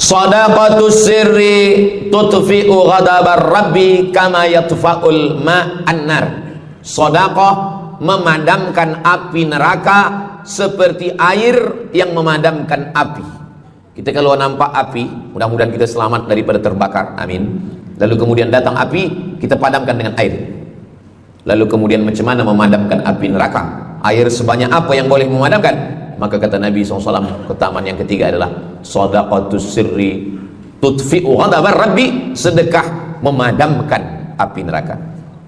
Shadaqatus sirri tutfi'u ghadabar rabbi kama yatfa'ul ma'an nar. Sedekah memadamkan api neraka seperti air yang memadamkan api. Kita kalau nampak api, mudah-mudahan kita selamat daripada terbakar, amin. Lalu kemudian datang api, kita padamkan dengan air. Lalu kemudian macam mana memadamkan api neraka? Air sebanyak apa yang boleh memadamkan? Maka kata Nabi SAW, keutamaan yang ketiga adalah shadaqatus sirri tutfi'u ghadabar rabbi, sedekah memadamkan api neraka.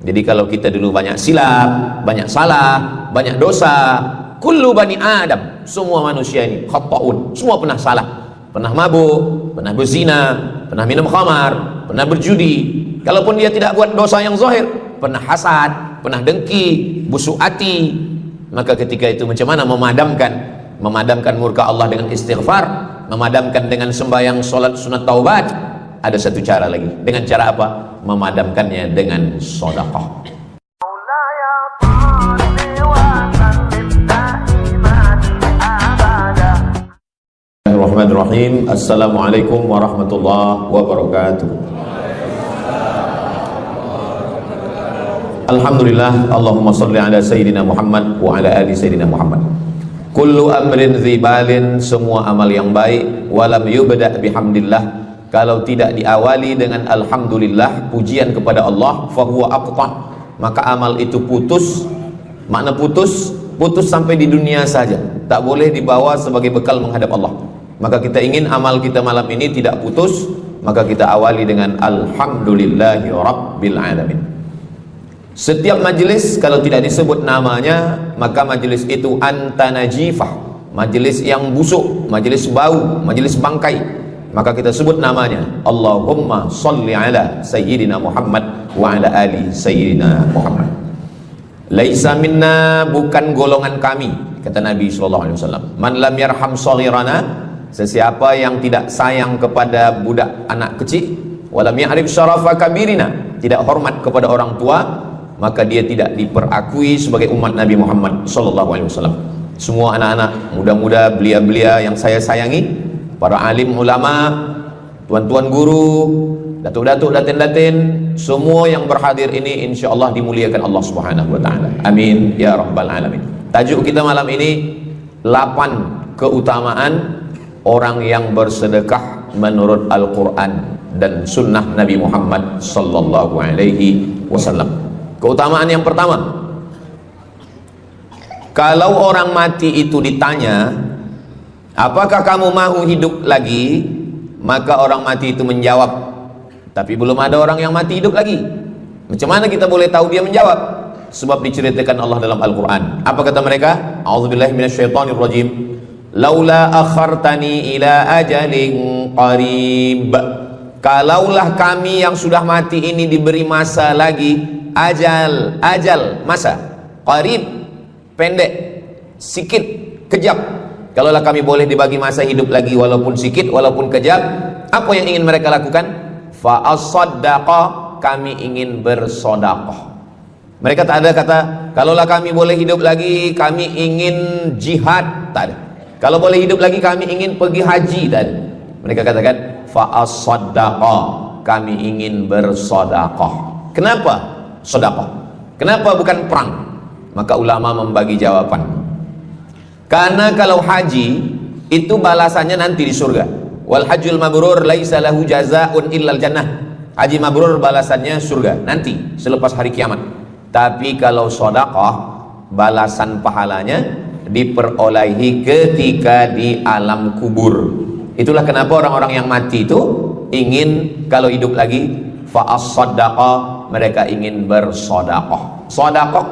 Jadi kalau kita dulu banyak silap, banyak salah, banyak dosa, kullu bani Adam, semua manusia ini khata'un, semua pernah salah, pernah mabuk, pernah berzina, pernah minum khamar, pernah berjudi. Kalaupun dia tidak buat dosa yang zahir, pernah hasad, pernah dengki, busuk hati. Maka ketika itu macam mana memadamkan murka Allah dengan istighfar, memadamkan dengan sembahyang, solat, sunat, taubat. Ada satu cara lagi. Dengan cara apa? Memadamkannya dengan sedekah. Bismillahirrahmanirrahim. Assalamualaikum warahmatullahi wabarakatuh. Alhamdulillah, Allahumma salli ala Sayyidina Muhammad wa ala ali Sayyidina Muhammad. Kullu amrin dzibalin, semua amal yang baik, walam yubda' bihamdillah, kalau tidak diawali dengan alhamdulillah, pujian kepada Allah, fahuwa aqta', maka amal itu putus. Makna putus sampai di dunia saja, tak boleh dibawa sebagai bekal menghadap Allah. Maka kita ingin amal kita malam ini tidak putus, maka kita awali dengan alhamdulillahi rabbil alamin. Setiap majelis kalau tidak disebut namanya, maka majelis itu antanajifah, majelis yang busuk, majelis bau, majelis bangkai. Maka kita sebut namanya, Allahumma salli ala Sayyidina Muhammad wa ala ali Sayyidina Muhammad. Laisa minna, bukan golongan kami, kata Nabi SAW. Man lam yarham saghirana, sesiapa yang tidak sayang kepada budak anak kecil, walam ya'rif syarafa kabirina, tidak hormat kepada orang tua, maka dia tidak diperakui sebagai umat Nabi Muhammad SAW. Semua anak-anak muda-muda, belia-belia yang saya sayangi, para alim ulama, tuan-tuan guru, datuk-datuk, datin-datin, semua yang berhadir ini insya Allah dimuliakan Allah Subhanahu wa ta'ala. Amin ya rabbal alamin. Tajuk kita malam ini 8 keutamaan orang yang bersedekah menurut Al-Quran dan sunnah Nabi Muhammad sallallahu alaihi wasallam. Keutamaan yang pertama, kalau orang mati itu ditanya, apakah kamu mau hidup lagi? Maka orang mati itu menjawab, tapi belum ada orang yang mati hidup lagi. Macam mana kita boleh tahu dia menjawab? Sebab diceritakan Allah dalam Al-Quran. Apa kata mereka? A'udzubillahi minasyaitonirrajim. Laula akhartani ila ajalin qarib. Kalaulah kami yang sudah mati ini diberi masa lagi, ajal, masa, qarib, pendek, sikit, kejap. Kalaulah kami boleh dibagi masa hidup lagi walaupun sikit, walaupun kejap, apa yang ingin mereka lakukan? Fa as-sadaqah, kami ingin bersedekah. Mereka tak ada kata, kalaulah kami boleh hidup lagi, kami ingin jihad, tak ada. Kalau boleh hidup lagi, kami ingin pergi haji, tak ada. Mereka katakan, fa as-sadaqah, kami ingin bersedekah. Kenapa sedekah? Kenapa bukan perang? Maka ulama membagi jawaban. Karena kalau haji itu balasannya nanti di surga. Wal hajjul mabrur laisa lahu jazaa'un illal jannah. Haji mabrur balasannya surga nanti selepas hari kiamat. Tapi kalau sedekah, balasan pahalanya diperolehi ketika di alam kubur. Itulah kenapa orang-orang yang mati itu ingin kalau hidup lagi, fa as-sadaqah, mereka ingin bersedekah. Sedekah,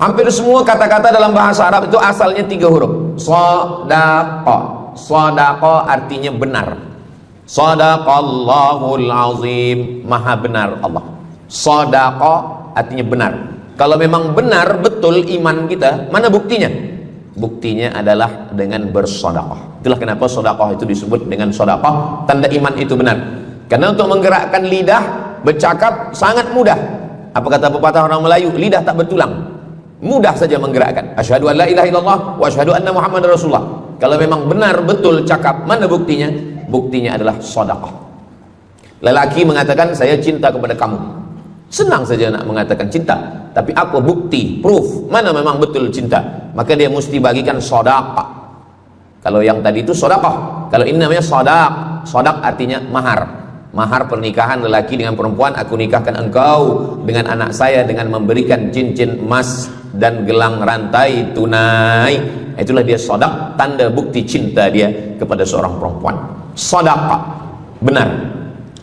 hampir semua kata-kata dalam bahasa Arab itu asalnya 3 huruf. Sedekah. Sedekah artinya benar. Shadaqallahul azim, maha benar Allah. Sedekah artinya benar. Kalau memang benar betul iman kita, mana buktinya? Buktinya adalah dengan bersedekah. Itulah kenapa sedekah itu disebut dengan sedekah, tanda iman itu benar. Karena untuk menggerakkan lidah bercakap sangat mudah. Apa kata pepatah orang Melayu? Lidah tak bertulang, mudah saja menggerakkan. Asyhadu an la ilaha illallah wa asyhadu anna Muhammadar Rasulullah. Kalau memang benar betul cakap, mana buktinya? buktinya adalah sedekah. Lelaki mengatakan saya cinta kepada kamu, senang saja nak mengatakan cinta, tapi apa bukti, proof, mana memang betul cinta? Maka dia mesti bagikan sedekah. Kalau yang tadi itu sedekah, kalau ini namanya sodak. Sodak artinya mahar. Mahar pernikahan lelaki dengan perempuan, aku nikahkan engkau dengan anak saya dengan memberikan cincin emas dan gelang rantai tunai. Itulah dia sodak, tanda bukti cinta dia kepada seorang perempuan. Sedekah benar.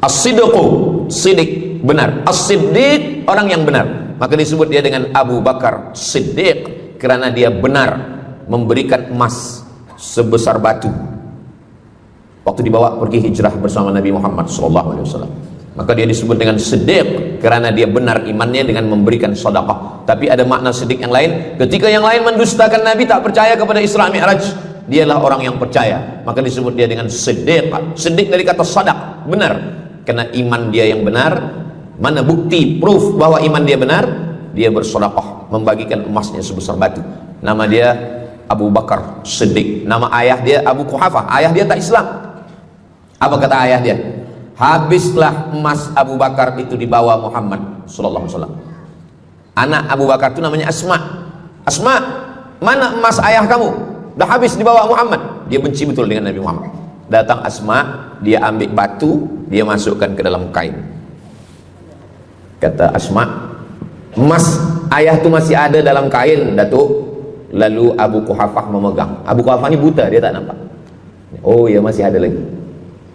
As-sidqu, sidik, benar. As-siddiq, orang yang benar. Maka disebut dia dengan Abu Bakar Siddiq, karena dia benar memberikan emas sebesar batu waktu dibawa pergi hijrah bersama Nabi Muhammad SAW. Maka dia disebut dengan Siddiq karena dia benar imannya dengan memberikan sedekah. Tapi ada makna siddiq yang lain, ketika yang lain mendustakan Nabi, tak percaya kepada Isra Mi'raj, dialah orang yang percaya, maka disebut dia dengan Siddiq. Siddiq dari kata sadaq, benar. Karena iman dia yang benar. Mana bukti, proof bahwa iman dia benar? Dia bersedekah, membagikan emasnya sebesar batu. Nama dia Abu Bakar Siddiq. Nama ayah dia Abu Quhafah. Ayah dia tak Islam. Apa kata ayah dia? Habislah emas Abu Bakar itu dibawa Muhammad sallallahu alaihi wasallam. Anak Abu Bakar itu namanya Asma. Asma, mana emas ayah kamu? Dah habis dibawa Muhammad. Dia benci betul dengan Nabi Muhammad. Datang Asma, dia ambil batu, dia masukkan ke dalam kain. Kata Asma, emas ayah tu masih ada dalam kain, Datuk. Lalu Abu Quhafah memegang. Abu Quhafah ni buta, dia tak nampak. Oh ya, masih ada lagi.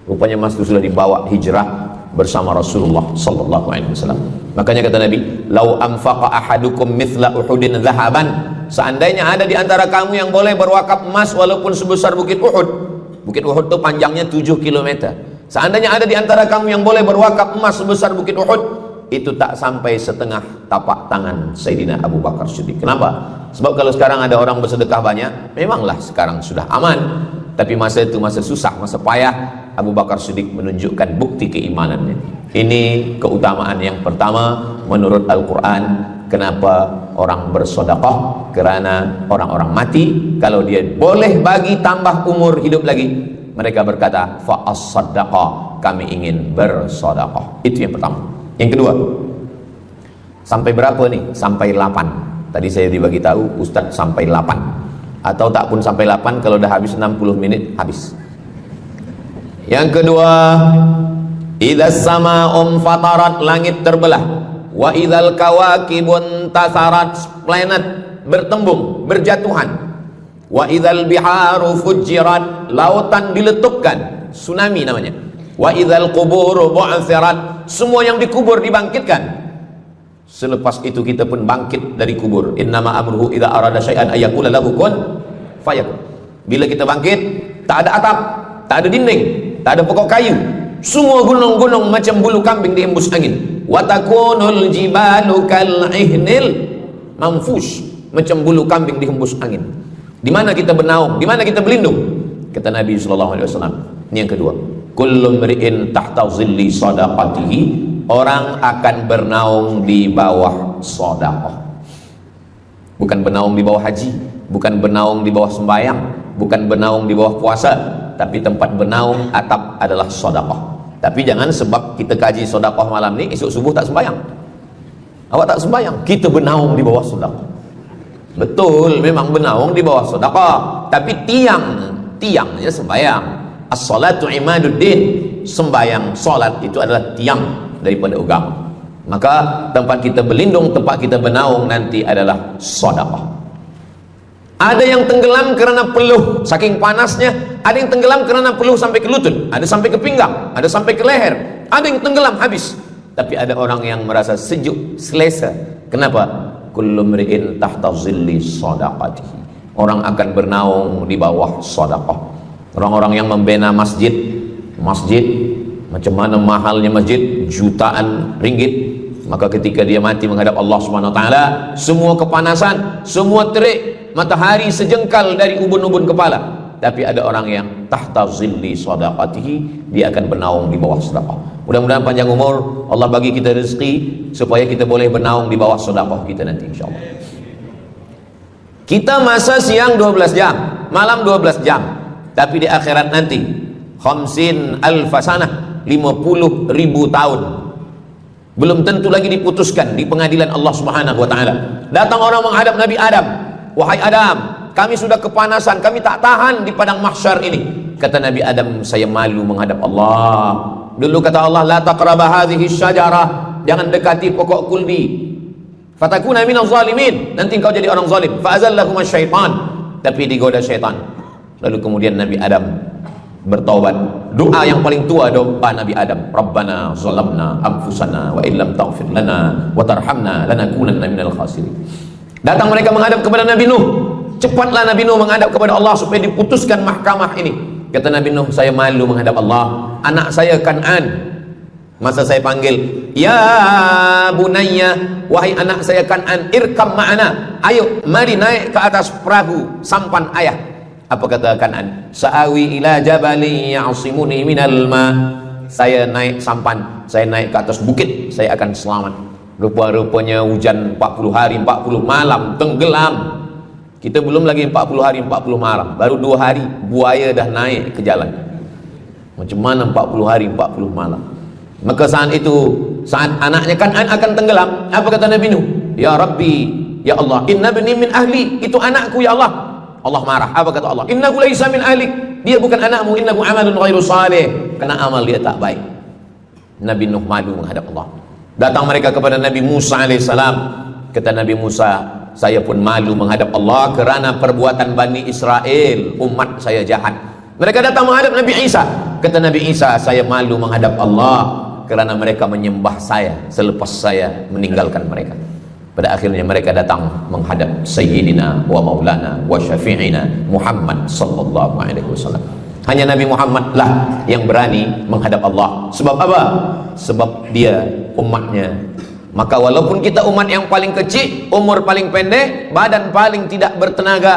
Rupanya emas itu sudah dibawa hijrah bersama Rasulullah sallallahu alaihi wasallam. Makanya kata Nabi, "Lau anfaqa ahadukum mithla Uhudin dhahaban." Seandainya ada di antara kamu yang boleh berwakaf emas walaupun sebesar bukit Uhud. Bukit Uhud itu panjangnya 7 km. Seandainya ada di antara kamu yang boleh berwakaf emas sebesar bukit Uhud, itu tak sampai setengah tapak tangan Sayyidina Abu Bakar Siddiq. Kenapa? Sebab kalau sekarang ada orang bersedekah banyak, memanglah sekarang sudah aman. Tapi masa itu masa susah, masa payah, Abu Bakar Siddiq menunjukkan bukti keimanannya. Ini keutamaan yang pertama menurut Al-Quran. Kenapa orang bersedekah? Karena orang-orang mati, kalau dia boleh bagi tambah umur hidup lagi, mereka berkata fa as-sadaqah, kami ingin bersedekah. Itu yang pertama. Yang kedua, sampai berapa nih? Sampai 8. Tadi saya dibagi tahu Ustaz sampai 8, atau tak pun sampai 8, kalau dah habis 60 menit habis. Yang kedua, idzas sama'um fatarat, langit terbelah. Wa idzal kawakibun tasarat, planet bertembung, berjatuhan. Wa idzal biharu fujirat, lautan diletupkan, tsunami namanya. Wa idzal quburu bu'thirat, semua yang dikubur dibangkitkan. Selepas itu kita pun bangkit dari kubur. Innama amruhu idza arada syai'an ayyaqula lahu kun fayakun. Bila kita bangkit, tak ada atap, tak ada dinding, tak ada pokok kayu. Semua gunung-gunung macam bulu kambing dihembus angin. Wa takunul jibalu kal ihnil manfush, macam bulu kambing dihembus angin. Di mana kita bernaung? Di mana kita berlindung? Kata Nabi sallallahu alaihi wasallam. Ini yang kedua. Kullu mri'in tahta zilli sadaqatihi, orang akan bernaung di bawah sedekah. Bukan bernaung di bawah haji, bukan bernaung di bawah sembahyang, bukan bernaung di bawah puasa, tapi tempat bernaung atap adalah sedekah. Tapi jangan sebab kita kaji sedekah malam ni, esok subuh tak sembahyang. Awak tak sembahyang, kita bernaung di bawah sedekah. Betul, memang bernaung di bawah sedekah, tapi tiangnya sembahyang. As-salatu imaduddin, sembahyang salat itu adalah tiang daripada agama. Maka tempat kita berlindung, tempat kita bernaung nanti adalah sedekah. Ada yang tenggelam kerana peluh saking panasnya, ada yang tenggelam kerana peluh sampai ke lutut, ada sampai ke pinggang, ada sampai ke leher, ada yang tenggelam habis. Tapi ada orang yang merasa sejuk, selesa. Kenapa? Kullu mri'in tahta zilli sadaqatihi, orang akan bernaung di bawah sedekah. Orang-orang yang membina masjid, macam mana mahalnya masjid, jutaan ringgit, maka ketika dia mati menghadap Allah Subhanahu wa taala, semua kepanasan, semua terik matahari sejengkal dari ubun-ubun kepala. Tapi ada orang yang tahta zilli sadaqatihi, dia akan bernaung di bawah sedekah. Mudah-mudahan panjang umur, Allah bagi kita rezeki supaya kita boleh bernaung di bawah sedekah kita nanti insyaallah. Kita masa siang 12 jam, malam 12 jam. Tapi di akhirat nanti khamsin alfasanah, 50.000 tahun. Belum tentu lagi diputuskan di pengadilan Allah Subhanahu wa taala. Datang orang menghadap Nabi Adam, "Wahai Adam, kami sudah kepanasan, kami tak tahan di padang mahsyar ini." Kata Nabi Adam, "Saya malu menghadap Allah." Dulu kata Allah, "La taqraba hadhihi syajarah." Jangan dekati pokok kulbi. Fatakuna minaz zalimin. Nanti kau jadi orang zalim. Fa azallahuma syaitan. Tapi digoda syaitan. Lalu kemudian Nabi Adam bertaubat. Doa yang paling tua doa Nabi Adam, Rabbana zalamna anfusana wa illam taghfir lana wa tarhamna lanakunanna minal khasirin. Datang mereka menghadap kepada Nabi Nuh. Cepatlah Nabi Nuh menghadap kepada Allah supaya diputuskan mahkamah ini. Kata Nabi Nuh, "Saya malu menghadap Allah. Anak saya Kan'an, masa saya panggil, ya bunayya, wahai anak saya Kan'an, irkam ma'ana, ayo mari naik ke atas perahu sampan ayah." Apa kata Kan'an? "Sa'awi ila jabali ya'simuni minal ma." Saya naik sampan, saya naik ke atas bukit, saya akan selamat. Rupa-rupanya hujan 40 hari 40 malam, tenggelam. Kita belum lagi 40 hari 40 malam, baru 2 hari buaya dah naik ke jalan. Macam mana 40 hari 40 malam? Maka saat itu, saat anaknya Kan'an akan tenggelam, apa kata Nabi Nuh? "Ya Rabbi, ya Allah, inna bani min ahli." Itu anakku ya Allah. Allah marah. Apa kata Allah? "Innahu laisa min ahlik." Dia bukan anakmu. "Innahu amalun ghairu salih." Karena amal dia tak baik. Nabi Nuh malu menghadap Allah. Datang mereka kepada Nabi Musa alaihissalam. Kata Nabi Musa, "Saya pun malu menghadap Allah kerana perbuatan Bani Israel, umat saya jahat." Mereka datang menghadap Nabi Isa. Kata Nabi Isa, "Saya malu menghadap Allah kerana mereka menyembah saya selepas saya meninggalkan mereka." Pada akhirnya mereka datang menghadap Sayyidina wa Maulana wa Syafi'ina Muhammad sallallahu alaihi wasallam. Hanya Nabi Muhammad lah yang berani menghadap Allah. Sebab apa? Sebab dia umatnya. Maka walaupun kita umat yang paling kecil, umur paling pendek, badan paling tidak bertenaga,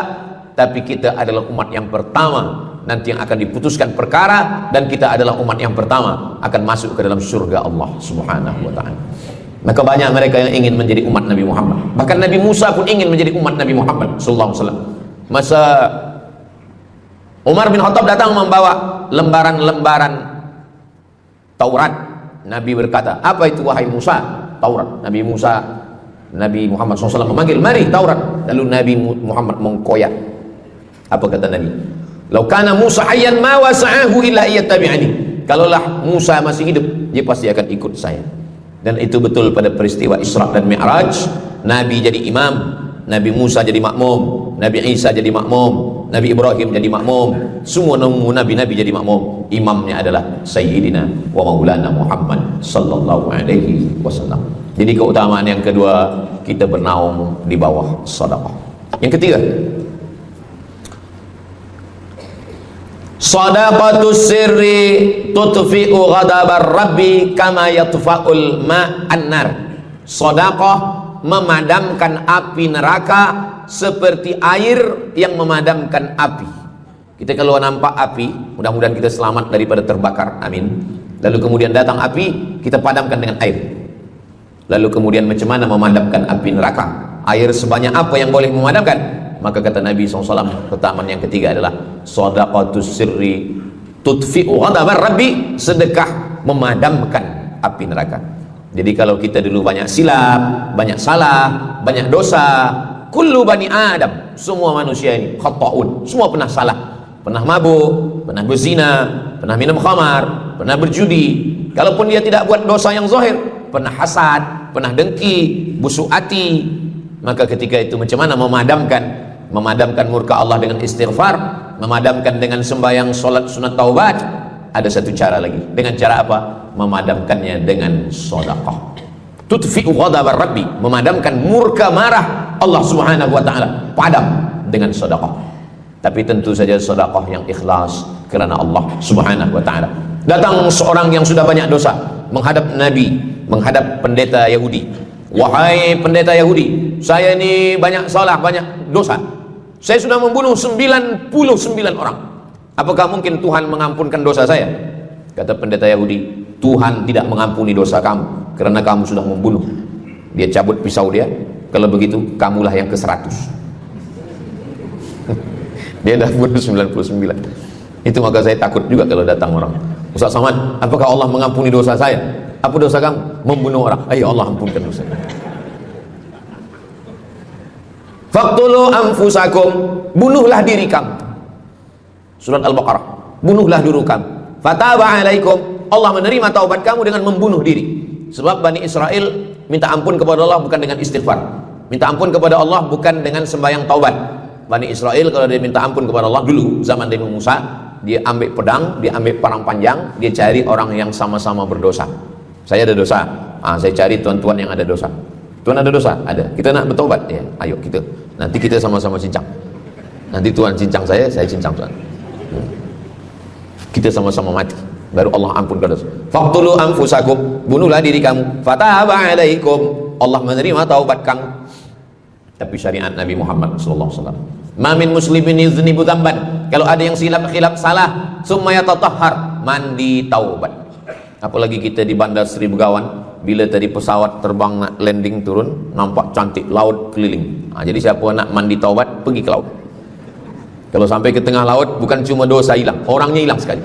tapi kita adalah umat yang pertama nanti yang akan diputuskan perkara, dan kita adalah umat yang pertama akan masuk ke dalam surga Allah Subhanahu wa taala. Maka banyak mereka yang ingin menjadi umat Nabi Muhammad. Bahkan Nabi Musa pun ingin menjadi umat Nabi Muhammad sallallahu alaihi wasallam. Masa Umar bin Khattab datang membawa lembaran-lembaran Taurat, Nabi berkata, "Apa itu wahai Musa?" "Taurat." Nabi Muhammad SAW memanggil, "Mari Taurat." Lalu Nabi Muhammad mengkoyak. Apa kata Nabi? "Lau kana Musa hayyan ma wasa'ahu illa iyattabi'ani." Kalaulah Musa masih hidup, dia pasti akan ikut saya. Dan itu betul pada peristiwa Isra dan Mi'raj. Nabi jadi imam, Nabi Musa jadi makmum, Nabi Isa jadi makmum, Nabi Ibrahim jadi makmum, semua nabi-nabi jadi makmum. Imamnya adalah Sayyidina wa Maulana Muhammad sallallahu alaihi wasallam. Jadi keutamaan yang kedua, kita bernaung di bawah sedekah. Yang ketiga, Shadaqatus sirri tutfi'u ghadabar rabbi kama yatfa'ul ma'an nar. Sedekah memadamkan api neraka seperti air yang memadamkan api. Kita kalau nampak api, mudah-mudahan kita selamat daripada terbakar, amin. Lalu kemudian datang api, kita padamkan dengan air. Lalu kemudian macam mana memadamkan api neraka? Air sebanyak apa yang boleh memadamkan? Maka kata Nabi SAW, keutamaan yang ketiga adalah shadaqatus sirri tutfi'u ghadabar rabbi, sedekah memadamkan api neraka. Jadi kalau kita dulu banyak silap, banyak salah, banyak dosa, kullu bani Adam, semua manusia ini khata'un, semua pernah salah, pernah mabuk, pernah berzina, pernah minum khamar, pernah berjudi. Kalaupun dia tidak buat dosa yang zahir, pernah hasad, pernah dengki, busuk hati. Maka ketika itu macam mana memadamkan murka Allah dengan istighfar, memadamkan dengan sembahyang, solat, sunat, taubat. Ada satu cara lagi. Dengan cara apa? Memadamkannya dengan sedekah. Tutfi'u ghadabar rabbi, memadamkan murka marah Allah Subhanahu wa taala, padam dengan sedekah. Tapi tentu saja sedekah yang ikhlas kerana Allah Subhanahu wa taala. Datang seorang yang sudah banyak dosa menghadap Nabi, menghadap pendeta Yahudi. "Wahai pendeta Yahudi, saya ini banyak salah, banyak dosa. Saya sudah membunuh 99 orang. Apakah mungkin Tuhan mengampunkan dosa saya?" Kata pendeta Yahudi, "Tuhan tidak mengampuni dosa kamu kerana kamu sudah membunuh." Dia cabut pisau dia. "Kalau begitu, kamulah yang ke-100." Dia dah bunuh 99. Itu maka saya takut juga kalau datang orang, Ustaz Somad, apakah Allah mengampuni dosa saya? Apa dosa kamu? Membunuh orang. Ayo Allah ampunkan dosa. Faqtulu anfusakum, bunuhlah diri kamu. Surat Al-Baqarah. Bunuhlah diri kamu. Fataba alaikum, Allah menerima taubat kamu dengan membunuh diri. Sebab Bani Israel minta ampun kepada Allah bukan dengan istighfar. Minta ampun kepada Allah bukan dengan sembahyang taubat. Bani Israel kalau dia minta ampun kepada Allah dulu zaman Nabi Musa, dia ambil pedang, dia ambil parang panjang, dia cari orang yang sama-sama berdosa. Saya ada dosa, saya cari tuan-tuan yang ada dosa. Tuan ada dosa? Ada. Kita nak bertobat? Ya, ayo kita. Nanti kita sama-sama cincang. Nanti Tuhan cincang saya cincang Tuhan. Kita sama-sama mati. Baru Allah ampunkan dosa. Faqtulu anfusakum, bunuhlah diri kamu. Fataba alaikum, Allah menerima taubat kamu. Tapi syariat Nabi Muhammad sallallahu alaihi wasallam. Ma min muslimin yuznibu dzamban. Kalau ada yang khilaf salah, summa yatatahhar, mandi taubat. Apalagi kita di Bandar Sri Begawan, bila tadi pesawat terbang nak landing turun, nampak cantik laut keliling. Jadi siapa nak mandi taubat, pergi ke laut. Kalau sampai ke tengah laut, bukan cuma dosa hilang, orangnya hilang sekali.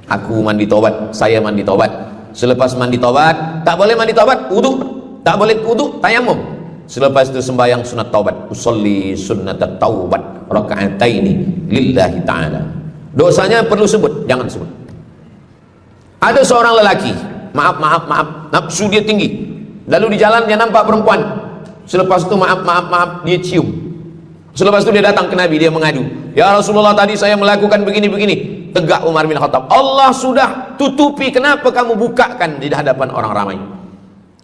Aku mandi taubat, saya mandi taubat. Selepas mandi taubat, tak boleh mandi taubat, wudu. Tak boleh wudu, tayamum. Selepas itu sembahyang sunat taubat. Usolli sunnat taubat raka'ataini lillahi ta'ala. Dosanya perlu sebut, jangan sebut. Ada seorang lelaki, maaf, nafsu dia tinggi. Lalu di jalan dia nampak perempuan. Selepas itu maaf, dia cium. Selepas itu dia datang ke Nabi, dia mengadu. Ya Rasulullah, tadi saya melakukan begini-begini. Tegak Umar bin Khattab, Allah sudah tutupi, kenapa kamu bukakan di hadapan orang ramai?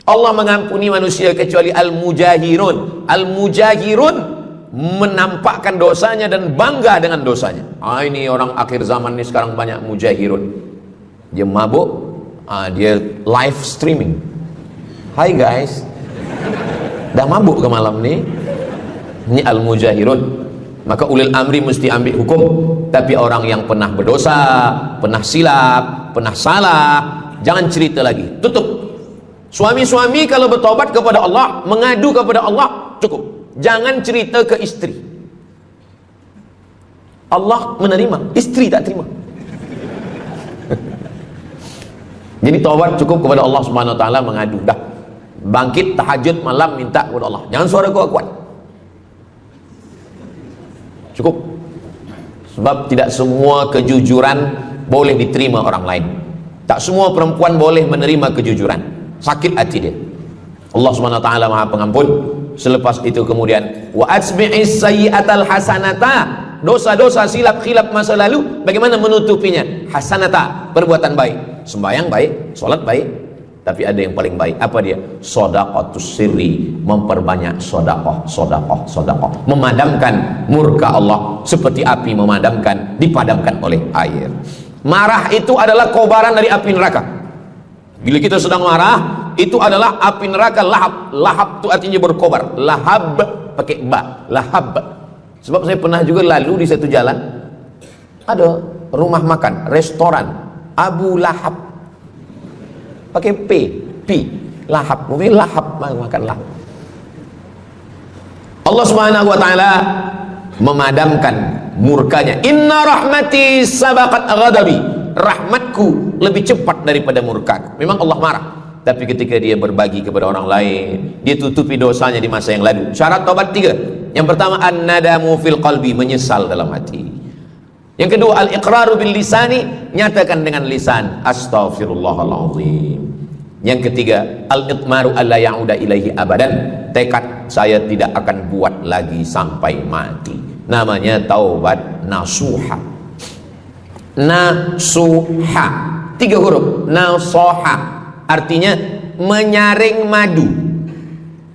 Allah mengampuni manusia kecuali al-mujahirun. Al-mujahirun menampakkan dosanya dan bangga dengan dosanya. Ini orang akhir zaman ini sekarang banyak mujahirun. Dia mabuk, dia live streaming. Hai guys, dah mabuk ke malam ni? Ini al-mujahirun. Maka ulil amri mesti ambil hukum. Tapi orang yang pernah berdosa, pernah silap, pernah salah, jangan cerita lagi, tutup. Suami-suami kalau bertobat kepada Allah, mengadu kepada Allah, cukup. Jangan cerita ke istri. Allah menerima, istri tak terima. Jadi taubat cukup kepada Allah Subhanahu wa taala, mengadu dah. Bangkit tahajud malam minta kepada Allah. Jangan suara kuat-kuat. Cukup. Sebab tidak semua kejujuran boleh diterima orang lain. Tak semua perempuan boleh menerima kejujuran. Sakit hati dia. Allah Subhanahu wa taala Maha Pengampun. Selepas itu kemudian wa asbi'is sayyi'atal hasanata. Dosa-dosa silap-khilaf masa lalu bagaimana menutupinya? Hasanata, perbuatan baik. Sembahyang baik, solat baik, tapi ada yang paling baik. Apa dia? Shadaqatus sirri, memperbanyak sedekah, memadamkan murka Allah seperti api dipadamkan oleh air. Marah itu adalah kobaran dari api neraka. Bila kita sedang marah, itu adalah api neraka lahab. Lahab itu artinya berkobar. Lahab pakai ba, lahab. Sebab saya pernah juga lalu di satu jalan, ada rumah makan, restoran Abu Lahab, pakai P, lahab, mungkin lahab, makan lahab. Allah Subhanahu wa taala memadamkan murkanya. Inna rahmati sabaqat ghadabi, rahmatku lebih cepat daripada murkaku. Memang Allah marah, tapi ketika dia berbagi kepada orang lain, dia tutupi dosanya di masa yang lalu. Syarat taubat 3. Yang pertama, an-nadamu fil qalbi, menyesal dalam hati. Yang kedua, al-iqraru bil lisani, nyatakan dengan lisan, astaghfirullahaladzim. Yang ketiga, al-itmaru alla ya'uda ilaihi abadan, tekad saya tidak akan buat lagi sampai mati. Namanya taubat nasuha. Nasuha, 3 huruf. Nasoha artinya menyaring madu.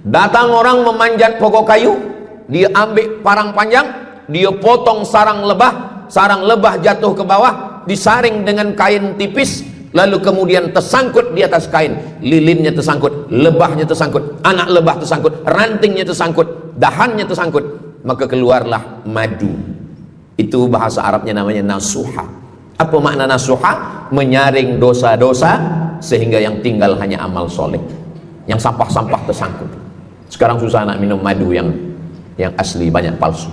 Datang orang memanjat pokok kayu, dia ambil parang panjang, dia potong sarang lebah jatuh ke bawah, disaring dengan kain tipis, lalu kemudian tersangkut di atas kain, lilinnya tersangkut, lebahnya tersangkut, anak lebah tersangkut, rantingnya tersangkut, dahannya tersangkut, maka keluarlah madu. Itu bahasa Arabnya namanya nasuha. Apa makna nasuha? Menyaring dosa-dosa sehingga yang tinggal hanya amal soleh, yang sampah-sampah tersangkut. Sekarang susah nak minum madu yang asli, banyak palsu.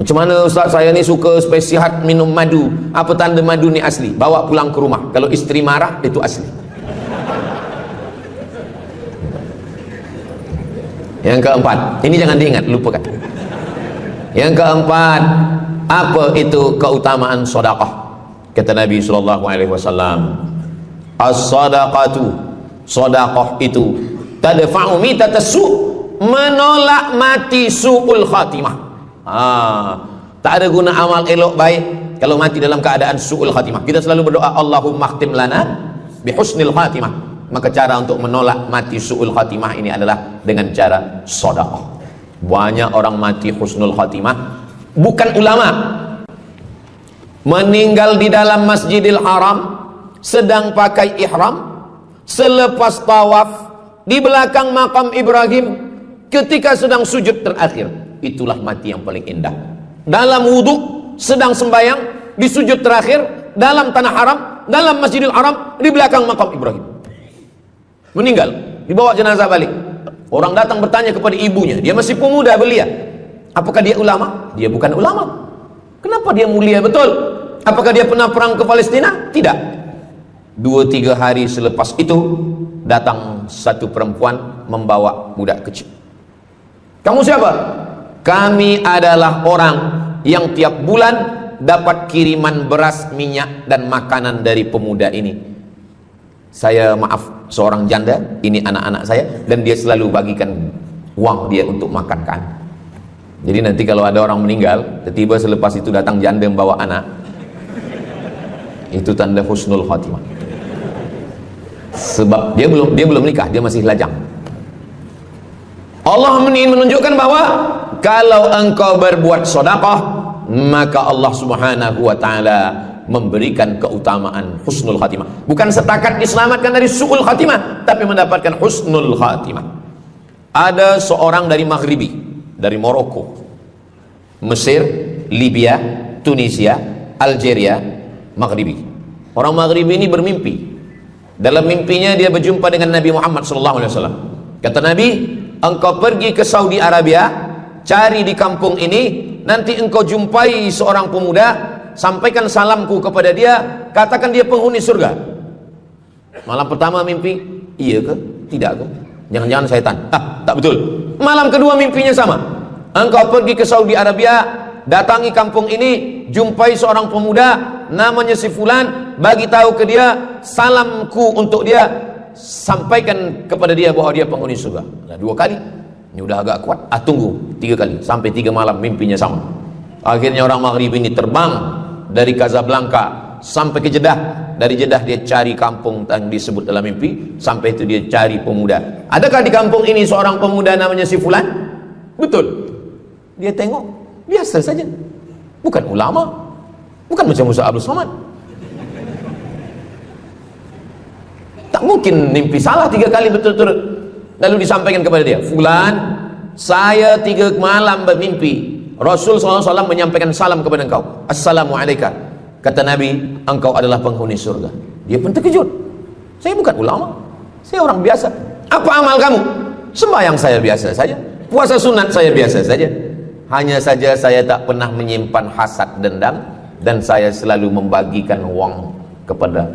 Macam mana Ustaz, saya ni suka spesihat minum madu. Apa tanda madu ni asli? Bawa pulang ke rumah. Kalau isteri marah, itu asli. Yang keempat, ini jangan diingat, lupakan. Yang keempat, apa itu keutamaan sedekah? Kata Nabi SAW, as-sadaqatu, sedekah itu tadfa'u mitatas su', menolak mati su'ul khatimah. Tak ada guna amal elok baik kalau mati dalam keadaan su'ul khatimah. Kita selalu berdoa, Allahumma khtim lana bihusnil khatimah. Maka cara untuk menolak mati su'ul khatimah ini adalah dengan cara sedekah. Banyak orang mati husnul khatimah, bukan ulama, meninggal di dalam Masjidil Haram sedang pakai ihram, selepas tawaf di belakang makam Ibrahim ketika sedang sujud terakhir. Itulah mati yang paling indah. Dalam wudhu, sedang sembahyang, di sujud terakhir, dalam tanah haram, dalam Masjidil Haram, di belakang makam Ibrahim. Meninggal, dibawa jenazah balik. Orang datang bertanya kepada ibunya, dia masih pemuda belia. Apakah dia ulama? Dia bukan ulama. Kenapa dia mulia betul? Apakah dia pernah perang ke Palestina? Tidak. 2-3 hari selepas itu datang satu perempuan membawa budak kecil. Kamu siapa? Kami adalah orang yang tiap bulan dapat kiriman beras, minyak dan makanan dari pemuda ini. Saya maaf, seorang janda, ini anak-anak saya, dan dia selalu bagikan uang dia untuk makan kami. Jadi nanti kalau ada orang meninggal, tiba-tiba selepas itu datang janda membawa anak, itu tanda husnul khatimah. Sebab dia belum nikah, dia masih lajang. Allah menunjukkan bahwa kalau engkau berbuat sedekah, maka Allah Subhanahu wa taala memberikan keutamaan husnul khatimah. Bukan setakat diselamatkan dari su'ul khatimah, tapi mendapatkan husnul khatimah. Ada seorang dari Maghribi, dari Maroko, Mesir, Libya, Tunisia, Algeria, Maghribi. Orang Maghribi ini bermimpi. Dalam mimpinya dia berjumpa dengan Nabi Muhammad SAW. Kata Nabi, engkau pergi ke Saudi Arabia, cari di kampung ini, nanti engkau jumpai seorang pemuda, sampaikan salamku kepada dia, katakan dia penghuni surga. Malam pertama mimpi, iya ke? Tidak ke? Jangan-jangan syaitan. Tak betul. Malam kedua mimpinya sama. Engkau pergi ke Saudi Arabia, datangi kampung ini, jumpai seorang pemuda namanya si fulan, bagi tahu ke dia, salamku untuk dia, sampaikan kepada dia bahwa dia penghuni surga. Nah, 2 kali. Ini udah agak kuat. Tunggu 3 kali, sampai 3 malam mimpinya sama. Akhirnya orang Maghrib ini terbang dari Casablanca sampai ke Jeddah. Dari Jeddah dia cari kampung yang disebut dalam mimpi, sampai itu dia cari pemuda. Adakah di kampung ini seorang pemuda namanya si fulan? Betul. Dia tengok, biasa saja. Bukan ulama, bukan macam Musa Abdul Somad. Tak mungkin mimpi salah 3 kali betul-betul. Lalu disampaikan kepada dia, fulan, saya 3 malam bermimpi Rasul SAW menyampaikan salam kepada engkau. Assalamualaikum. Kata Nabi, engkau adalah penghuni surga. Dia pun terkejut. Saya bukan ulama, saya orang biasa. Apa amal kamu? Sembahyang saya biasa saja, puasa sunat saya biasa saja. Hanya saja saya tak pernah menyimpan hasad dendam, dan saya selalu membagikan uang kepada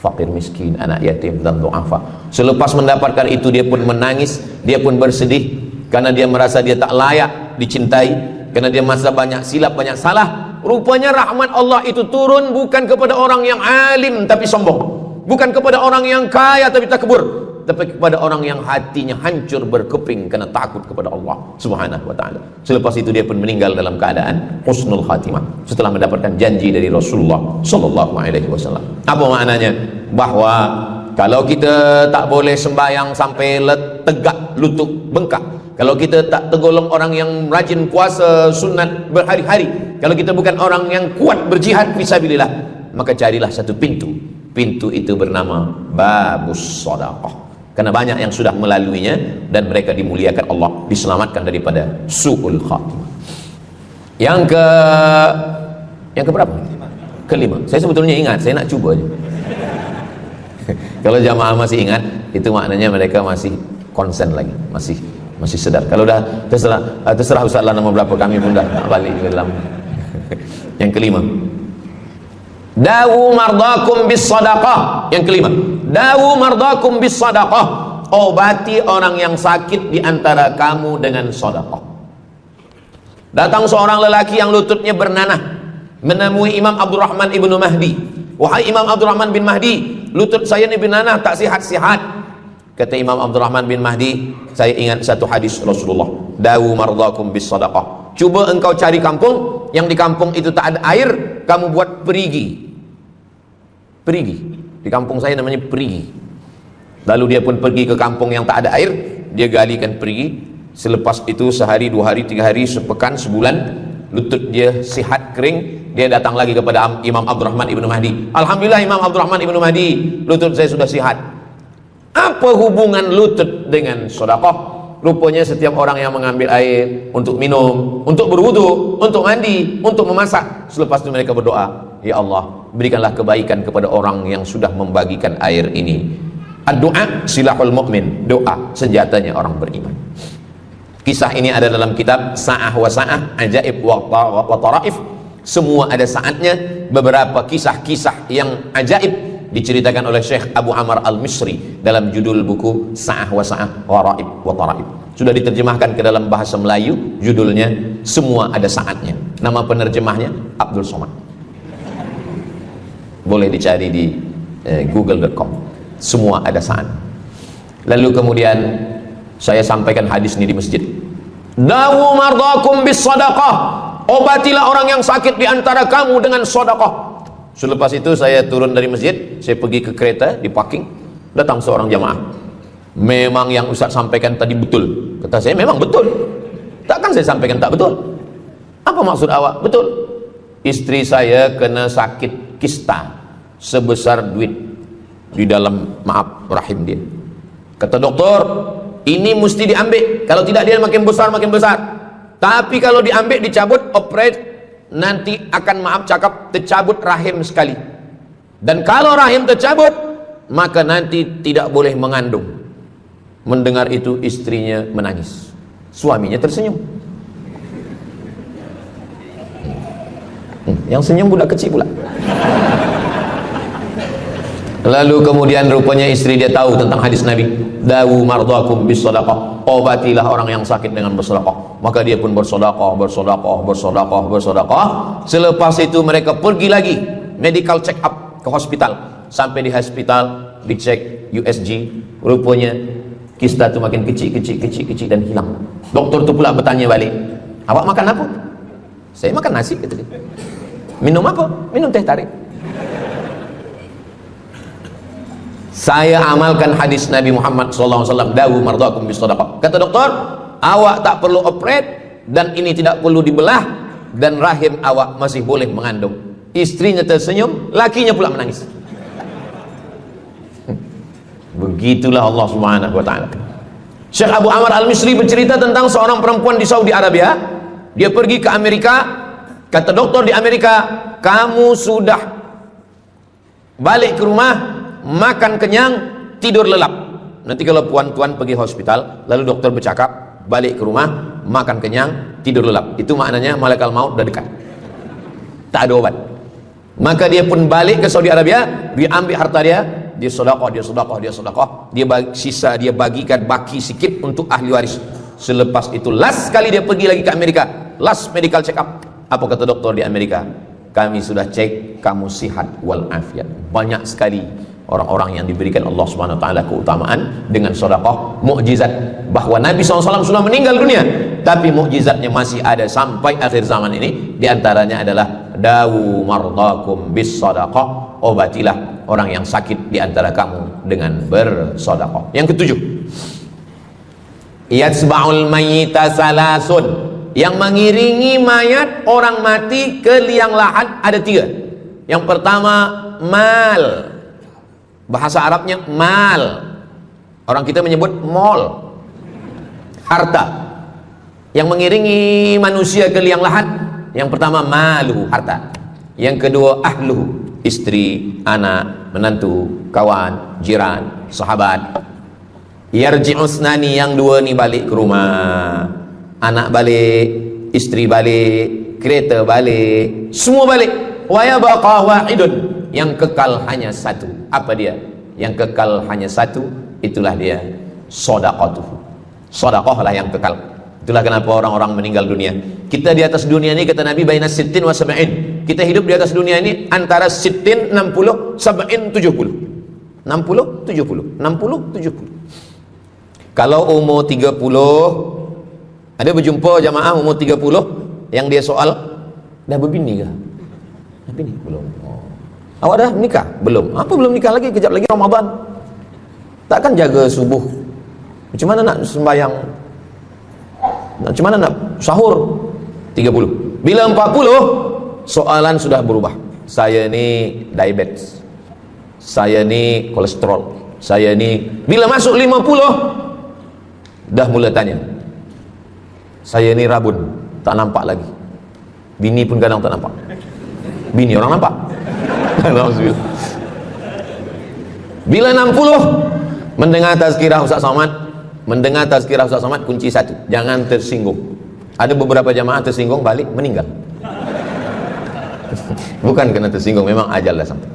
fakir miskin, anak yatim dan du'afa. Selepas mendapatkan itu, dia pun menangis, dia pun bersedih, karena dia merasa dia tak layak dicintai, karena dia merasa banyak silap, banyak salah. Rupanya rahmat Allah itu turun bukan kepada orang yang alim tapi sombong, bukan kepada orang yang kaya tapi takbur, tapi kepada orang yang hatinya hancur berkeping karena takut kepada Allah Subhanahu wa taala. Selepas itu dia pun meninggal dalam keadaan husnul khatimah setelah mendapatkan janji dari Rasulullah sallallahu alaihi wasallam. Apa maknanya? Bahwa kalau kita tak boleh sembahyang sampai tegak lutut bengkak, kalau kita tak tergolong orang yang rajin puasa sunat berhari-hari, kalau kita bukan orang yang kuat berjihad fisabilillah, maka carilah satu pintu. Pintu itu bernama babus sedekah. Karena banyak yang sudah melaluinya dan mereka dimuliakan Allah, diselamatkan daripada su'ul khatimah. Yang keberapa? Kelima. Saya sebetulnya ingat, saya nak cuba aja. Kalau jamaah masih ingat, itu maknanya mereka masih konsen lagi, masih Masih sedar. Kalau dah terserah Ustaz lah nama berapa, kami pun dah balik ke dalam. Yang kelima, dawu mardakum bis sadaqah. Yang kelima, dawu mardakum bis sadaqah. Obati orang yang sakit di antara kamu dengan sedekah. Datang seorang lelaki yang lututnya bernanah menemui Imam Abdurrahman ibnu Mahdi. Wahai Imam Abdurrahman bin Mahdi, lutut saya ini bernanah, tak sihat-sihat. Kata Imam Abdurrahman bin Mahdi, saya ingat satu hadis Rasulullah, dawu mardakum bis sadaqah. Cuba engkau cari kampung yang di kampung itu tak ada air, kamu buat perigi. Perigi. Di kampung saya namanya perigi. Lalu dia pun pergi ke kampung yang tak ada air, dia galikan perigi. Selepas itu sehari, 2 hari, 3 hari, sepekan, sebulan, lutut dia sihat kering. Dia datang lagi kepada Imam Abdurrahman ibnu Mahdi. Alhamdulillah Imam Abdurrahman ibnu Mahdi, lutut saya sudah sihat. Apa hubungan lutut dengan sedekah? Rupanya setiap orang yang mengambil air untuk minum, untuk berwudu, untuk mandi, untuk memasak, selepas itu mereka berdoa, ya Allah, berikanlah kebaikan kepada orang yang sudah membagikan air ini. Doa silahul mu'min, doa senjatanya orang beriman. Kisah ini ada dalam kitab Sa'ah wa Sa'ah, Ajaib wa Taraif. Semua ada saatnya. Beberapa kisah-kisah yang ajaib diceritakan oleh Syekh Abu Amr Al-Misri dalam judul buku Sa'ah wa Sa'ah, Waraib wa Taraif. Sudah diterjemahkan ke dalam bahasa Melayu, judulnya Semua Ada Saatnya. Nama penerjemahnya Abdul Somad. Boleh dicari di google.com. Semua ada saat. Lalu kemudian saya sampaikan hadis ini di masjid. Dawu mardakum bis sadaqah. Obatilah orang yang sakit di antara kamu dengan sedekah. Selepas itu saya turun dari masjid, saya pergi ke kereta di parking. Datang seorang jamaah. Memang yang Ustaz sampaikan tadi betul. Kata saya, memang betul. Takkan saya sampaikan tak betul? Apa maksud awak? Betul. Istri saya kena sakit kista sebesar duit di dalam rahim dia. Kata doktor, ini mesti diambil, kalau tidak dia makin besar. Tapi kalau diambil, dicabut, operate, nanti akan tercabut rahim sekali. Dan kalau rahim tercabut, maka nanti tidak boleh mengandung. Mendengar itu istrinya menangis, suaminya tersenyum. Yang senyum budak kecil pula. Lalu kemudian rupanya istri dia tahu tentang hadis Nabi, dawu mardakum bis sadaqah. Obatilah orang yang sakit dengan bersedekah. Maka dia pun bersedekah. Selepas itu mereka pergi lagi medical check up ke hospital. Sampai di hospital dicek USG, rupanya kista itu makin kecil dan hilang. Doktor tu pula bertanya balik, awak makan apa? Saya makan nasi, gitu. Minum apa? Minum teh tarik. Saya amalkan hadis Nabi Muhammad SAW, dawu mardakum bis sadaqah. Kata doktor, awak tak perlu operate, dan ini tidak perlu dibelah, dan rahim awak masih boleh mengandung. Istrinya tersenyum, lakinya pula menangis. Begitulah Allah Subhanahu wa ta'ala. Syekh Abu Amr Al-Misri bercerita tentang seorang perempuan di Saudi Arabia. Dia pergi ke Amerika. Kata doktor di Amerika, kamu sudah balik ke rumah, makan kenyang, tidur lelap. Nanti kalau puan-tuan pergi hospital, lalu dokter bercakap, balik ke rumah, makan kenyang, tidur lelap. Itu maknanya malaikat maut sudah dekat, tak ada obat. Maka dia pun balik ke Saudi Arabia, dia ambil harta dia sedekah, dia sisa dia bagikan baki sikit untuk ahli waris. Selepas itu last kali dia pergi lagi ke Amerika, last medical check up. Apa kata doktor di Amerika? Kami sudah cek, kamu sihat walafiat. Banyak sekali orang-orang yang diberikan Allah Subhanahu wa taala keutamaan dengan sedekah, mukjizat bahwa Nabi SAW sudah meninggal dunia, tapi mukjizatnya masih ada sampai akhir zaman ini. Di antaranya adalah dawu mardakum bis sadaqah. Obatilah orang yang sakit di antara kamu dengan bersedekah. Yang ketujuh, yatsba'ul mayyita salasun. Yang mengiringi mayat orang mati ke liang lahat ada 3. Yang pertama, mal. Bahasa Arabnya mal. Orang kita menyebut mall, harta. Yang mengiringi manusia ke liang lahat, yang pertama maluhu, harta. Yang kedua ahluhu, istri, anak, menantu, kawan, jiran, sahabat. Yarji'usnani, yang dua ni balik ke rumah, anak balik, istri balik, kereta balik, semua balik. Wa yabqa wahidun, yang kekal hanya satu. Apa dia? Yang kekal hanya satu, itulah dia sedekah. Sedekah lah yang kekal. Itulah kenapa orang-orang meninggal dunia. Kita di atas dunia ini, kata Nabi, baina sittin wa sab'in. Kita hidup di atas dunia ini antara sittin 60, sab'in 70. 60 70, 60 70. Kalau umur 30, ada berjumpa jamaah umur 30 yang dia soal, dah berbini ke? Dah bini? Belum. Oh. Awak dah menikah? Belum. Apa belum nikah lagi? Kejap lagi Ramadan. Takkan jaga subuh? Macam mana nak sembahyang? Macam mana nak sahur? 30. Bila 40, soalan sudah berubah. Saya ni diabetes, saya ni kolesterol, saya ni. Bila masuk 50, dah mula tanya, saya ni rabun, tak nampak lagi. Bini pun kadang tak nampak. Bini orang nampak. Bila 60, mendengar tazkirah Ustaz Somad, mendengar tazkirah Ustaz Somad, kunci satu, jangan tersinggung. Ada beberapa jamaah tersinggung, balik meninggal. Bukan kena tersinggung, memang ajal dah sampai.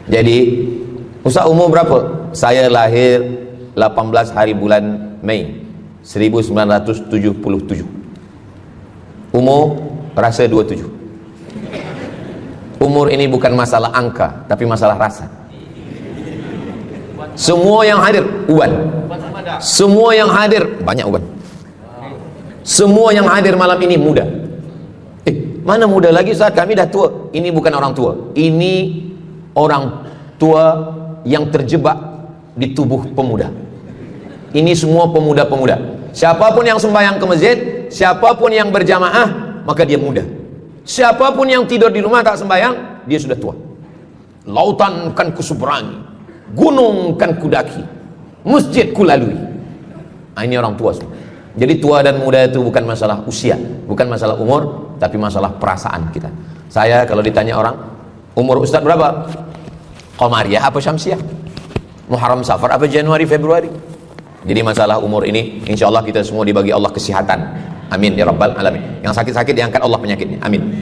Jadi Ustaz umur berapa? Saya lahir 18 hari bulan Mei 1977. Umur rasa 27. Umur ini bukan masalah angka, tapi masalah rasa. Semua yang hadir uban, semua yang hadir banyak uban, semua yang hadir malam ini muda. Mana muda lagi Ustaz? Kami dah tua. Ini bukan orang tua, ini orang tua yang terjebak di tubuh pemuda. Ini semua pemuda-pemuda. Siapapun yang sembahyang ke masjid, siapapun yang berjamaah, maka dia muda. Siapapun yang tidur di rumah tak sembahyang, dia sudah tua. Lautan kan kuseberangi, gunung kan kudaki, masjid kulalui. Ini orang tua semua. Jadi tua dan muda itu bukan masalah usia, bukan masalah umur, tapi masalah perasaan kita. Saya kalau ditanya orang, umur Ustaz berapa? Qamariyah apa Syamsiah? Muharram Safar apa Januari Februari? Jadi masalah umur ini, insya Allah kita semua dibagi Allah kesihatan. Amin ya rabbal alamin. Yang sakit-sakit diangkat Allah penyakitnya. Amin.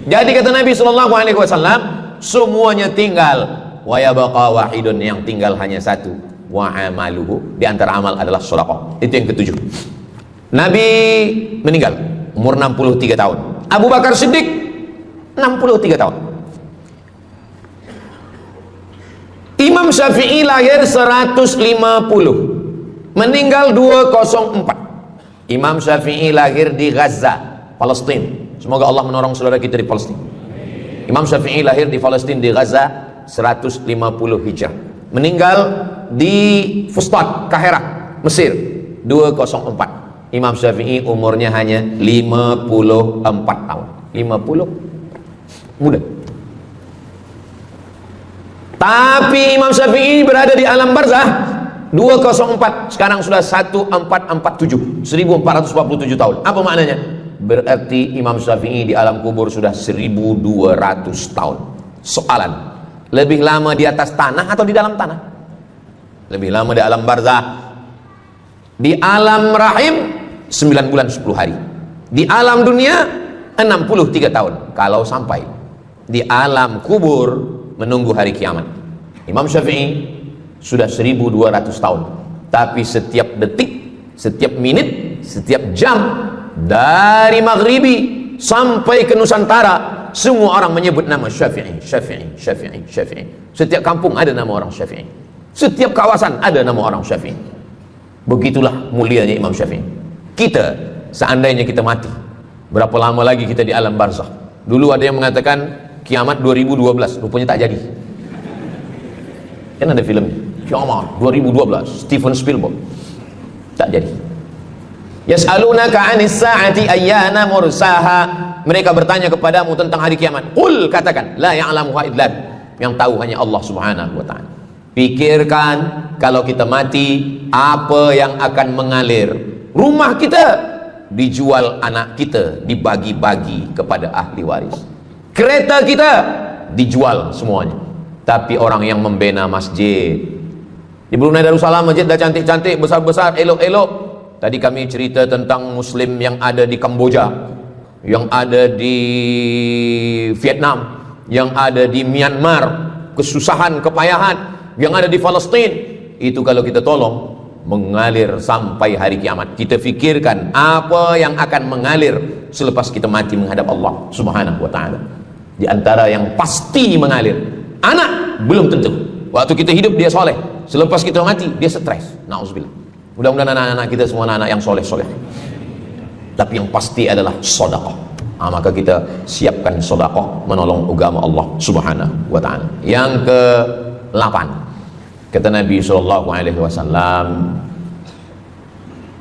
Jadi kata Nabi SAW, semuanya tinggal. Wa yabqa wahidun, yang tinggal hanya satu. Wa amaluhu, di antara amal adalah sedekah. Itu yang ketujuh. Nabi meninggal umur 63 tahun. Abu Bakar Siddiq 63 tahun. Imam Syafi'i lahir 150, meninggal 204. Imam Syafi'i lahir di Gaza, Palestina. Semoga Allah menolong saudara kita di Palestina. Imam Syafi'i lahir di Palestina, di Gaza 150 Hijrah. Meninggal di Fustat, Kahirah, Mesir 204. Imam Syafi'i umurnya hanya 54 tahun. 50, muda. Tapi Imam Syafi'i berada di alam barzah 204, sekarang sudah 1447, 1447 tahun. Apa maknanya? Berarti Imam Syafi'i di alam kubur sudah 1200 tahun. Soalan, lebih lama di atas tanah atau di dalam tanah? Lebih lama di alam barzah. Di alam rahim 9 bulan 10 hari. Di alam dunia 63 tahun kalau sampai. Di alam kubur menunggu hari kiamat. Imam Syafi'i sudah 1200 tahun, tapi setiap detik, setiap menit, setiap jam, dari maghribi sampai ke Nusantara, semua orang menyebut nama Syafi'i, Syafi'i, Syafi'i, Syafi'i. Setiap kampung ada nama orang Syafi'i, setiap kawasan ada nama orang Syafi'i. Begitulah mulianya Imam Syafi'i. Kita, seandainya kita mati, berapa lama lagi kita di alam barzakh? Dulu ada yang mengatakan kiamat 2012, rupanya tak jadi. Kan ada filmnya, kiamat 2012, Steven Spielberg. Tak jadi. Yas'alunaka 'anis sa'ati ayyana mursaha. Mereka bertanya kepadamu tentang hari kiamat. Qul, katakan, la ya'lamuha illa, yang tahu hanya Allah Subhanahu wa ta'ala. Pikirkan, kalau kita mati, apa yang akan mengalir? Rumah kita dijual, anak kita dibagi-bagi kepada ahli waris. Kereta kita dijual semuanya. Tapi orang yang membina masjid, Di Brunei Darussalam masjid dah cantik-cantik, besar-besar, elok-elok. Tadi kami cerita tentang Muslim yang ada di Kamboja, yang ada di Vietnam, yang ada di Myanmar, kesusahan, kepayahan, yang ada di Palestin. Itu kalau kita tolong, mengalir sampai hari kiamat. Kita fikirkan apa yang akan mengalir selepas kita mati menghadap Allah Subhanahu wa ta'ala. Di antara yang pasti mengalir, anak belum tentu. Waktu kita hidup dia soleh, selepas kita mati dia stres. Na'udzubillah. Mudah-mudahan anak-anak kita semua anak-anak yang soleh-soleh. Tapi yang pasti adalah sedekah. Maka kita siapkan sedekah menolong agama Allah Subhanahu wa ta'ala. Yang ke-8, kata Nabi SAW,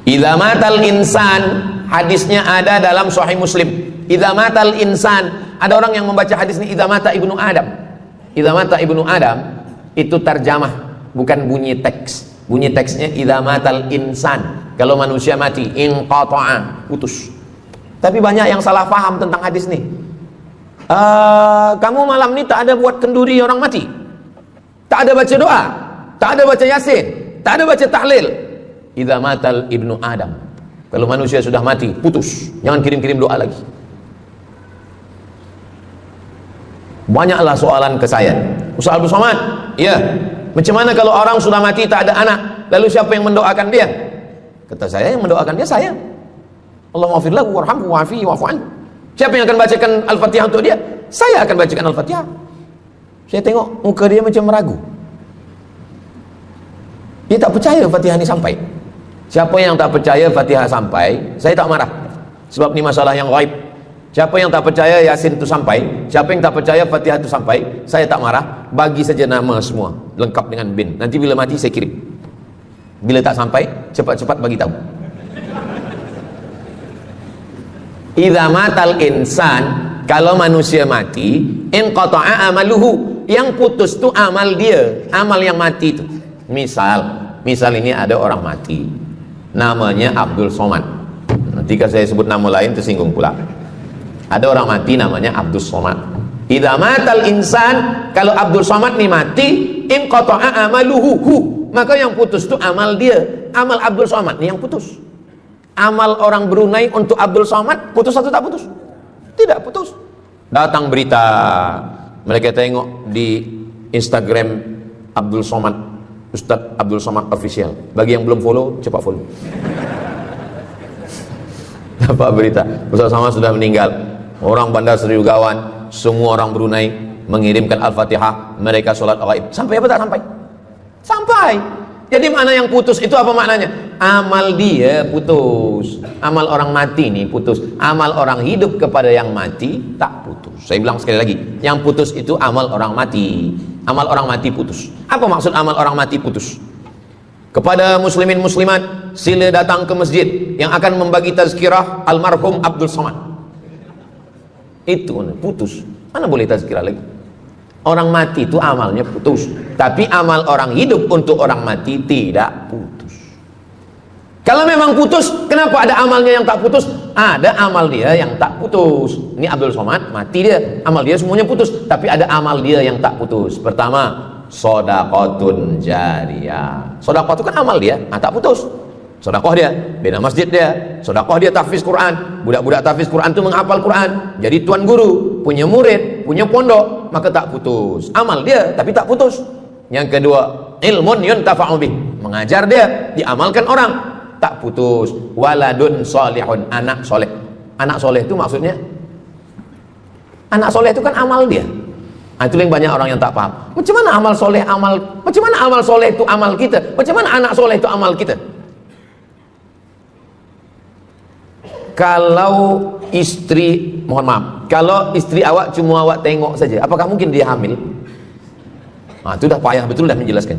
idza matal insan, hadisnya ada dalam Sahih Muslim. Idza matal insan, ada orang yang membaca hadis ini idza mata ibnu Adam. Idza mata ibnu Adam itu terjemah, bukan bunyi teks. Bunyi teksnya idza matal insan, kalau manusia mati, inqata'a, putus. Tapi banyak yang salah paham tentang hadis ini. Kamu malam ini tak ada buat kenduri orang mati, tak ada baca doa, tak ada baca yasin, tak ada baca tahlil. Idza matal ibnu Adam, kalau manusia sudah mati, putus. Jangan kirim-kirim doa lagi. Banyaklah soalan ke saya, Ustaz Abdul Somad, ya, macam mana kalau orang sudah mati tak ada anak, lalu siapa yang mendoakan dia? Kata saya, yang mendoakan dia saya. Allahumma ighfir lahu warhamhu wa'afihi wa'fu anhu. Siapa yang akan bacakan Al-Fatihah untuk dia? Saya akan bacakan Al-Fatihah. Saya tengok muka dia macam meragu. Dia tak percaya Fatihah ini sampai. Siapa yang tak percaya Fatihah sampai, saya tak marah. Sebab ini masalah yang ghaib. Siapa yang tak percaya Yasin itu sampai, siapa yang tak percaya Fatihah itu sampai, saya tak marah. Bagi saja nama semua, lengkap dengan bin. Nanti bila mati saya kirim. Bila tak sampai, cepat-cepat bagi tahu. Idza matal insan, kalau manusia mati, inqata'a amaluhu, yang putus itu amal dia, amal yang mati itu. Misal ini ada orang mati, namanya Abdul Somad. Nanti kalau saya sebut nama lain tersinggung pula. Ada orang mati namanya Abdul Somad. Idza matal insan, kalau Abdul Somad ni mati, inqata'a amaluhu, maka yang putus itu amal dia, amal Abdul Somad ni yang putus. Amal orang Brunei untuk Abdul Somad putus atau tak putus? Tidak putus. Datang berita, mereka tengok di Instagram Abdul Somad, Ustadz Abdul Somad Official. Bagi yang belum follow, cepat follow. Dapat berita, Ustadz Somad sudah meninggal. Orang Bandar Seri Begawan, semua orang Brunei mengirimkan Al-Fatihah, mereka sholat ghaib. Sampai apa tak sampai? Sampai. Jadi mana yang putus itu apa maknanya? Amal dia putus, amal orang mati nih putus, amal orang hidup kepada yang mati tak putus. Saya bilang sekali lagi, yang putus itu amal orang mati. Amal orang mati putus. Apa maksud amal orang mati putus? Kepada muslimin muslimat, sila datang ke masjid yang akan membagi tazkirah almarhum Abdul Somad. Itu putus. Mana boleh tazkirah lagi? Orang mati itu amalnya putus, tapi amal orang hidup untuk orang mati tidak putus. Kalau memang putus, kenapa ada amalnya yang tak putus? Ada amal dia yang tak putus. Ini Abdul Somad mati dia, amal dia semuanya putus, tapi ada amal dia yang tak putus. Pertama, shadaqatun jariyah. Shadaqah itu kan amal dia, tak putus. Sedekah dia, bina masjid dia, sedekah dia tahfiz Quran. Budak-budak tahfiz Quran itu menghafal Quran, jadi tuan guru, punya murid, punya pondok, maka tak putus. Amal dia tapi tak putus. Yang kedua, ilmun yuntafa'u bih, mengajar dia, diamalkan orang, tak putus. Waladun solihun, anak soleh. Anak soleh itu maksudnya, anak soleh itu kan amal dia. Itu yang banyak orang yang tak paham. Macam mana amal soleh macam mana amal soleh itu amal kita? Macam mana anak soleh itu amal kita? Kalau istri, mohon maaf, kalau istri awak cuma awak tengok saja, apakah mungkin dia hamil? Itu dah payah betul dah menjelaskan.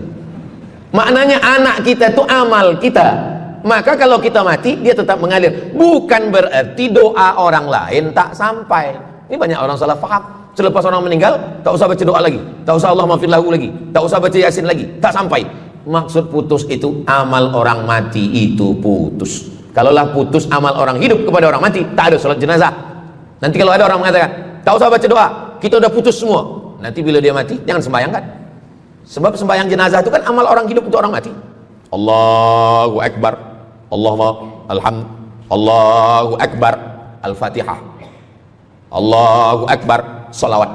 Maknanya anak kita itu amal kita. Maka kalau kita mati, dia tetap mengalir. Bukan berarti doa orang lain tak sampai. Ini banyak orang salah faham. Selepas orang meninggal, tak usah baca doa lagi, tak usah Allahumma ighfir lahu lagi, tak usah baca Yasin lagi, tak sampai. Maksud putus itu amal orang mati itu putus. Kalaulah putus amal orang hidup kepada orang mati, tak ada sholat jenazah. Nanti kalau ada orang mengatakan, tak usah baca doa, kita udah putus semua. Nanti bila dia mati, jangan sembahyangkan. Sebab sembahyang jenazah itu kan amal orang hidup untuk orang mati. Allahu Akbar, Allahumma alhamd, Allahu Akbar, Al-Fatihah, Allahu Akbar, salawat,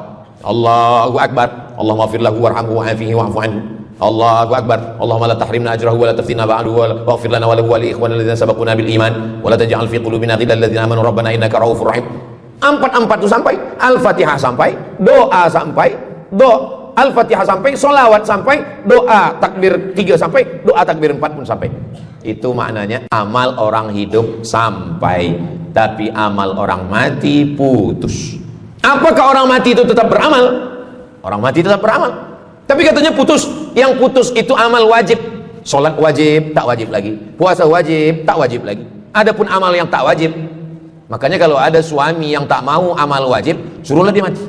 Allahu Akbar, Allahumma fir lahu warhamhu wa'afihi wa'fu anhu, Allahu Akbar, Allahumma la tahrimna ajrahu wa la taftina ba'du wa waghfir lana wa lahu wa li ikhwanina alladhina sabaquna bil iman wa la taj'al fi qulubina ghillan lil ladzina amanu rabbana innaka ra'ufur rahim. Empat itu sampai, Al-Fatihah sampai, doa sampai, Al-Fatihah sampai, solawat sampai, doa takbir 3 sampai, doa takbir 4 pun sampai. Itu maknanya amal orang hidup sampai, tapi amal orang mati putus. Apakah orang mati itu tetap beramal? Orang mati tetap beramal, tapi katanya putus. Yang putus itu amal wajib. Sholat wajib, tak wajib lagi. Puasa wajib, tak wajib lagi. Adapun amal yang tak wajib, makanya kalau ada suami yang tak mau amal wajib, suruhlah dia mati.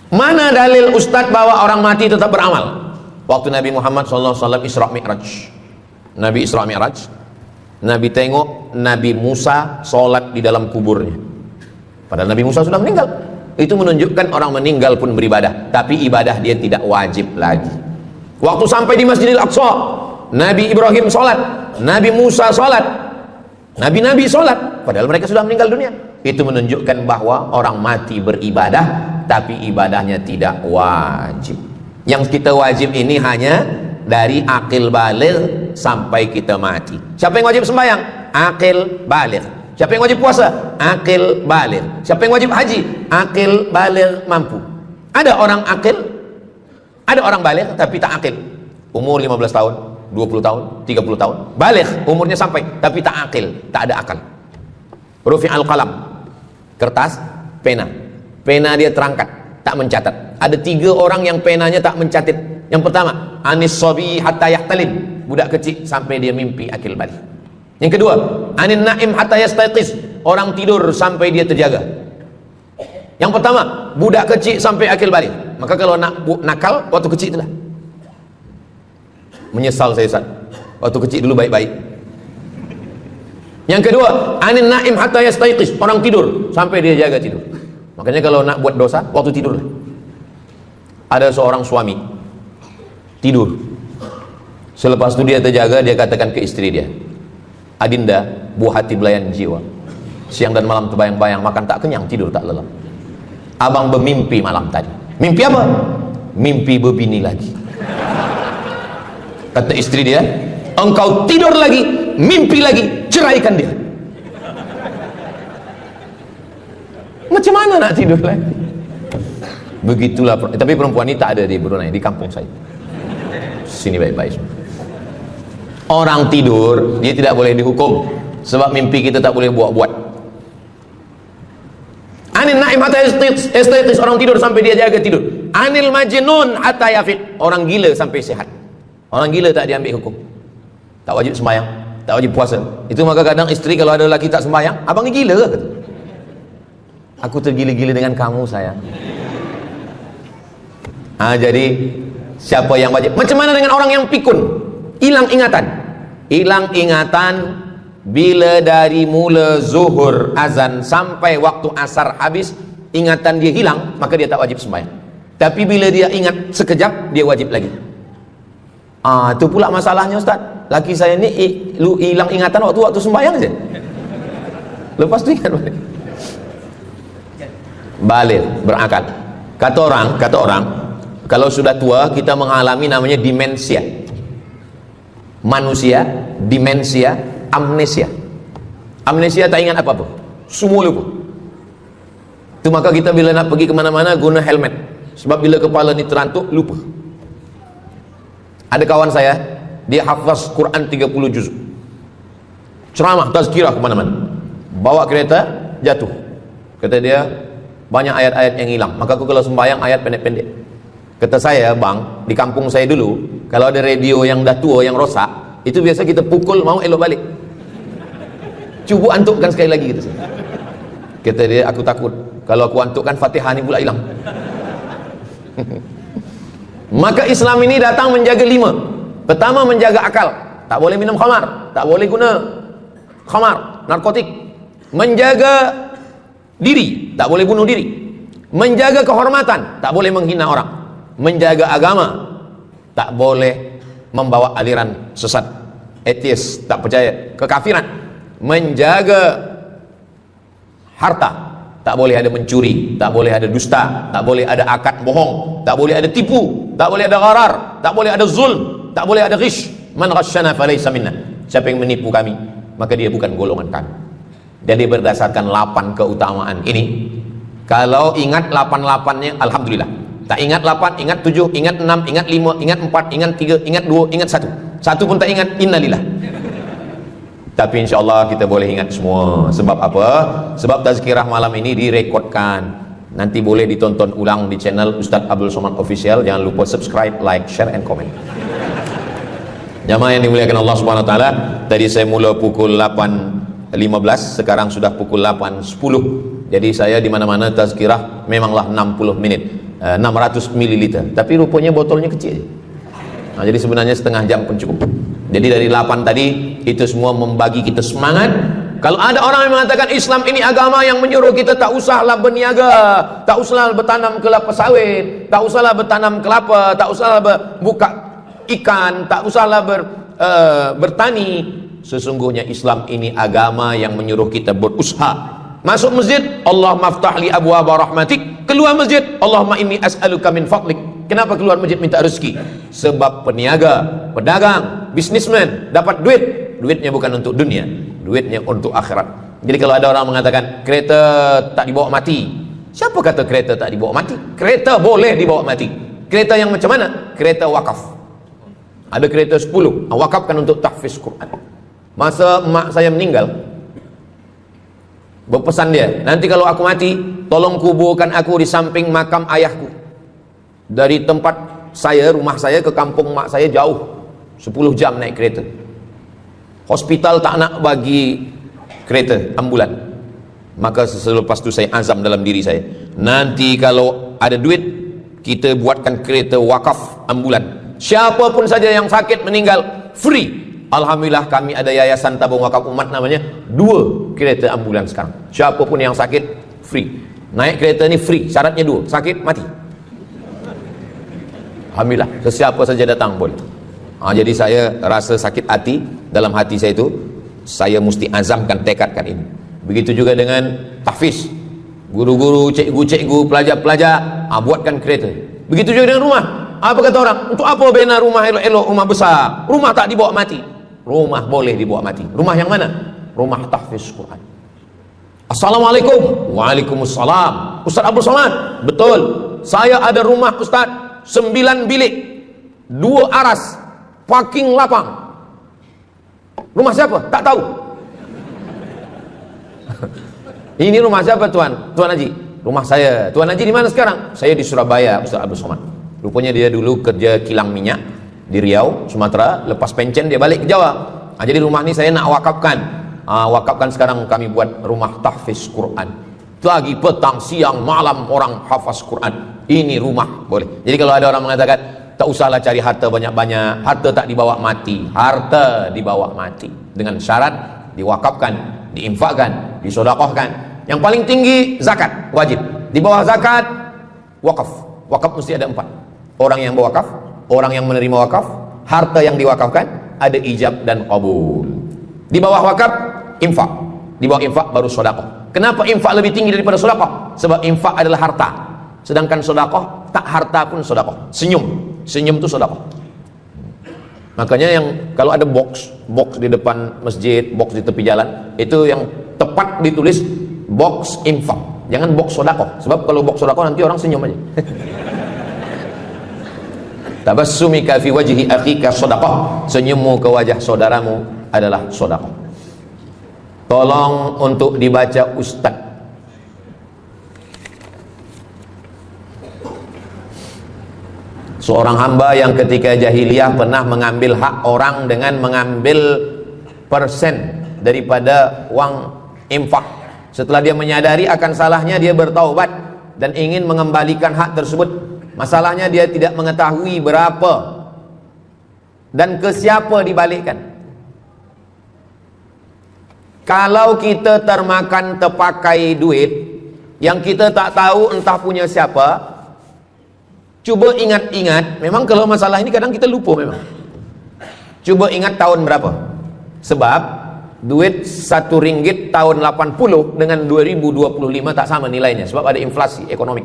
Mana dalil Ustadz bahwa orang mati tetap beramal? Waktu Nabi Muhammad SAW Isra Mi'raj, Nabi Isra Mi'raj, Nabi tengok Nabi Musa sholat di dalam kuburnya, padahal Nabi Musa sudah meninggal. Itu menunjukkan orang meninggal pun beribadah, tapi ibadah dia tidak wajib lagi. Waktu sampai di Masjidil Aqsa, Nabi Ibrahim sholat, Nabi Musa sholat, Nabi-Nabi sholat, padahal mereka sudah meninggal dunia. Itu menunjukkan bahwa orang mati beribadah, tapi ibadahnya tidak wajib. Yang kita wajib ini hanya dari akil baligh sampai kita mati. Siapa yang wajib sembahyang? Akil baligh. Siapa yang wajib puasa? Akil baligh. Siapa yang wajib haji? Akil baligh mampu. Ada orang akil, ada orang baligh tapi tak akil. Umur 15 tahun, 20 tahun, 30 tahun, baligh, umurnya sampai, tapi tak akil, tak ada akal. Rufi'al qalam, kertas, pena dia terangkat, tak mencatat. Ada 3 orang yang penanya tak mencatat. Yang pertama, anis sobi hatta yahtalim, budak kecil sampai dia mimpi akil balik. Yang kedua, anin naim hatta yastayqiz, orang tidur sampai dia terjaga. Yang pertama, budak kecil sampai akil balik. Maka kalau nak nakal waktu kecil itulah. Menyesal saya Ustaz, waktu kecil dulu baik-baik. Yang kedua, anin naim hatta yastayqiz, orang tidur sampai dia jaga tidur. Makanya kalau nak buat dosa, waktu tidur. Ada seorang suami tidur, selepas itu dia terjaga, dia katakan ke istri dia, Adinda, buah hati belayan jiwa, siang dan malam terbayang-bayang, makan tak kenyang, tidur tak lelap. Abang bermimpi malam tadi. Mimpi apa? Mimpi berbini lagi. Kata istri dia, engkau tidur lagi, mimpi lagi, ceraikan dia. Macam mana nak tidur lagi? Begitulah. Tapi perempuan ini tak ada di Brunei, di kampung saya. Sini baik-baik. Orang tidur, dia tidak boleh dihukum, sebab mimpi kita tak boleh buat-buat. Anil naim hatta yastayqiz, orang tidur sampai dia jaga tidur. Anil majnun hatta yafiq, orang gila sampai sehat. Orang gila tak diambil hukum, tak wajib sembahyang, tak wajib puasa. Itu maka kadang istri kalau ada lelaki tak sembahyang, abang ni gila ke? Kata, aku tergila-gila dengan kamu sayang. Jadi siapa yang wajib? Macam mana dengan orang yang pikun, hilang ingatan? Hilang ingatan bila dari mula zuhur azan sampai waktu asar habis, ingatan dia hilang, maka dia tak wajib sembahyang. Tapi bila dia ingat sekejap, dia wajib lagi. Itu pula masalahnya Ustaz. Laki saya ni hilang ingatan waktu sembahyang saja. Lepas tu ingat balik. Balik, berakal. Kata orang, kalau sudah tua kita mengalami namanya demensia. Manusia, demensia, amnesia. Amnesia tak ingat apa-apa, semua lupa. Itu maka kita bila nak pergi kemana-mana guna helmet, sebab bila kepala ni terantuk, lupa. Ada kawan saya, dia hafaz Quran 30 juz, ceramah, tazkirah kemana-mana, bawa kereta, jatuh. Kata dia, banyak ayat-ayat yang hilang. Maka aku kalau sembahyang ayat pendek-pendek. Kata saya, bang, di kampung saya dulu, kalau ada radio yang dah tua, yang rosak, itu biasa kita pukul, mau elok balik. Cuba antukkan sekali lagi, kata saya. Kata dia, aku takut kalau aku antukkan Fatihah ni pula hilang. Maka Islam ini datang menjaga 5. Pertama, menjaga akal, tak boleh minum khamar, tak boleh guna khamar, narkotik. Menjaga diri, tak boleh bunuh diri. Menjaga kehormatan, tak boleh menghina orang. Menjaga agama, tak boleh membawa aliran sesat, ateis, tak percaya, kekafiran. Menjaga harta, tak boleh ada mencuri, tak boleh ada dusta, tak boleh ada akad bohong, tak boleh ada tipu, tak boleh ada gharar, tak boleh ada zulm, tak boleh ada ghish. Man ghasyana falaysa minna. Siapa yang menipu kami, maka dia bukan golongan kami. Jadi berdasarkan 8 keutamaan ini, kalau ingat 8-8-nya alhamdulillah. Tak ingat 8, ingat 7, ingat 6, ingat 5, ingat 4, ingat 3, ingat 2, ingat 1. Satu pun tak ingat, innalillah. Tapi insyaAllah kita boleh ingat semua. Sebab apa? Sebab tazkirah malam ini direkodkan. Nanti boleh ditonton ulang di channel Ustaz Abdul Somad Official. Jangan lupa subscribe, like, share, and comment. Jamaah yang dimuliakan Allah Subhanahu Wa Taala, tadi saya mula pukul 8.15, sekarang sudah pukul 8.10. Jadi saya di mana-mana tazkirah memanglah 60 menit, 600 ml. Tapi rupanya botolnya kecil. Nah, jadi sebenarnya setengah jam pun cukup. Jadi dari 8 tadi itu semua membagi kita semangat. Kalau ada orang yang mengatakan Islam ini agama yang menyuruh kita tak usahlah berniaga, tak usahlah bertanam kelapa sawit, tak usahlah bertanam kelapa, tak usahlah buka ikan, tak usahlah bertani. Sesungguhnya Islam ini agama yang menyuruh kita berusaha. Masuk masjid, Allah maftah li abwaaba rahmatik. Keluar masjid, Allahumma inni as'aluka min fadlik. Kenapa keluar masjid minta rezeki? Sebab peniaga, pedagang, bisnismen dapat duit. Duitnya bukan untuk dunia, duitnya untuk akhirat. Jadi kalau ada orang mengatakan kereta tak dibawa mati, siapa kata kereta tak dibawa mati? Kereta boleh dibawa mati. Kereta yang macam mana? Kereta wakaf. Ada kereta 10, wakafkan untuk tahfiz Quran. Masa emak saya meninggal, berpesan dia, nanti kalau aku mati, tolong kuburkan aku di samping makam ayahku. Dari tempat saya, rumah saya ke kampung mak saya jauh, 10 jam naik kereta. Hospital tak nak bagi kereta ambulan. Maka selepas itu saya azam dalam diri saya, nanti kalau ada duit, kita buatkan kereta wakaf ambulan. Siapapun saja yang sakit meninggal, free. Alhamdulillah kami ada yayasan tabung wakaf umat namanya, 2 kereta ambulan sekarang. Siapapun yang sakit, free. Naik kereta ni free, syaratnya 2, sakit mati. Alhamdulillah, sesiapa saja datang boleh. Jadi saya rasa sakit hati, dalam hati saya itu, saya mesti azamkan, tekadkan ini. Begitu juga dengan tahfiz. Guru-guru, cikgu-cikgu, pelajar-pelajar, buatkan kereta. Begitu juga dengan rumah. Apa kata orang? Untuk apa bina rumah elok-elok, rumah besar? Rumah tak dibawa mati. Rumah boleh dibawa mati. Rumah yang mana? Rumah tahfiz Quran. Assalamualaikum. Waalaikumsalam. Ustaz Abdul Somad. Betul. Saya ada rumah Ustaz, 9 bilik, 2 aras, parking lapang. Rumah siapa? Tak tahu. Ini rumah siapa Tuan? Tuan Haji. Rumah saya. Tuan Haji di mana sekarang? Saya di Surabaya, Ustaz Abdul Somad. Rupanya dia dulu kerja kilang minyak di Riau, Sumatera. Lepas pencen dia balik ke Jawa. Jadi rumah ini saya nak wakafkan. Wakafkan sekarang kami buat rumah tahfiz Quran. Pagi, petang, siang, malam orang hafaz Quran. Ini rumah boleh. Jadi kalau ada orang mengatakan tak usahlah cari harta banyak-banyak, harta tak dibawa mati. Harta dibawa mati dengan syarat diwakafkan, diinfakkan, disedekahkan. Yang paling tinggi zakat wajib. Di bawah zakat wakaf. Wakaf mesti ada 4. Orang yang berwakaf, orang yang menerima wakaf, harta yang diwakafkan, ada ijab dan qabul. Di bawah wakaf infak. Di bawah infak baru sedekah. Kenapa infak lebih tinggi daripada sedekah? Sebab infak adalah harta. Sedangkan sedekah, tak harta pun sedekah. Senyum itu sedekah. Makanya yang kalau ada box di depan masjid, box di tepi jalan, itu yang tepat ditulis box infak. Jangan box sedekah. Sebab kalau box sedekah nanti orang senyum aja. Tabassumika fi wajhi akhika sedekah. Senyummu ke wajah saudaramu adalah sedekah. Tolong untuk dibaca Ustaz. Seorang hamba yang ketika jahiliyah pernah mengambil hak orang dengan mengambil persen daripada uang infak. Setelah dia menyadari akan salahnya, dia bertaubat dan ingin mengembalikan hak tersebut. Masalahnya dia tidak mengetahui berapa dan ke siapa dibalikkan. Kalau kita termakan terpakai duit, Yang kita tak tahu entah punya siapa. Coba ingat-ingat, memang kalau masalah ini kadang kita lupa memang. Coba ingat tahun berapa? Sebab duit RM1 tahun 80 dengan 2025 tak sama nilainya, sebab ada inflasi ekonomi.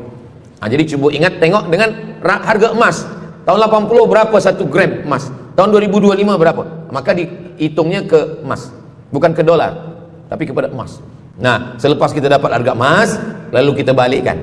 Jadi coba ingat, tengok dengan harga emas. Tahun 80 berapa 1 gram emas? Tahun 2025 berapa? Maka dihitungnya ke emas, bukan ke dolar, tapi kepada emas. Nah, selepas kita dapat harga emas, lalu kita balikkan.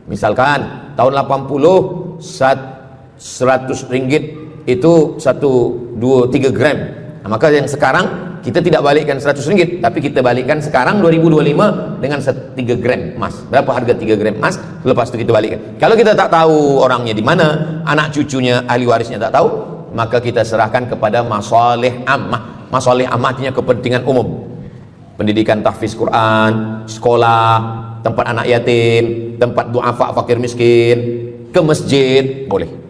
Misalkan tahun 80 100 ringgit itu 1, 2, 3 gram. Nah, maka yang sekarang kita tidak balikkan 100 ringgit, tapi kita balikkan sekarang 2025 dengan 3 gram emas. Berapa harga 3 gram emas? Lepas itu kita balikkan. Kalau kita tak tahu orangnya di mana, anak cucunya, ahli warisnya tak tahu, maka kita serahkan kepada masalih ammah. Masalih ammah artinya kepentingan umum. Pendidikan tahfiz Quran, sekolah, tempat anak yatim, tempat duafa fakir miskin, ke masjid, boleh.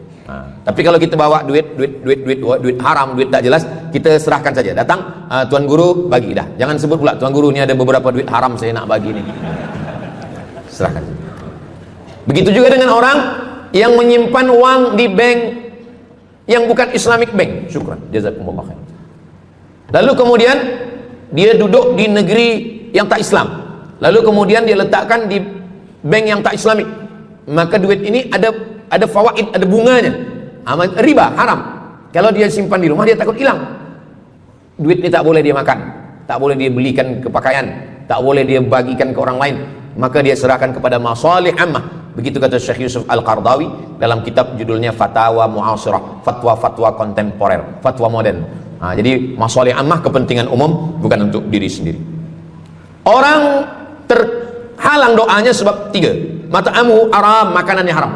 Tapi kalau kita bawa duit haram, duit tak jelas, kita serahkan saja. Datang, tuan guru bagi dah. Jangan sebut pula tuan guru, ini ada beberapa duit haram saya nak bagi ni. Serahkan. Begitu juga dengan orang yang menyimpan uang di bank yang bukan Islamic bank. Syukran, jazakumullah khair. Lalu kemudian dia duduk di negeri yang tak Islam. Lalu kemudian dia letakkan di bank yang tak Islamik. Maka duit ini ada fawaid, ada bunganya. Riba, haram. Kalau dia simpan di rumah, dia takut hilang. Duit ini tak boleh dia makan, tak boleh dia belikan ke pakaian, tak boleh dia bagikan ke orang lain. Maka dia serahkan kepada masalih ammah. Begitu kata Syekh Yusuf Al-Qardawi dalam kitab judulnya Fatawa Mu'asirah, fatwa-fatwa kontemporer, fatwa modern. Jadi masalih ammah, kepentingan umum, bukan untuk diri sendiri. Orang terhalang doanya sebab 3. Mat'amuhu haram, makanannya haram.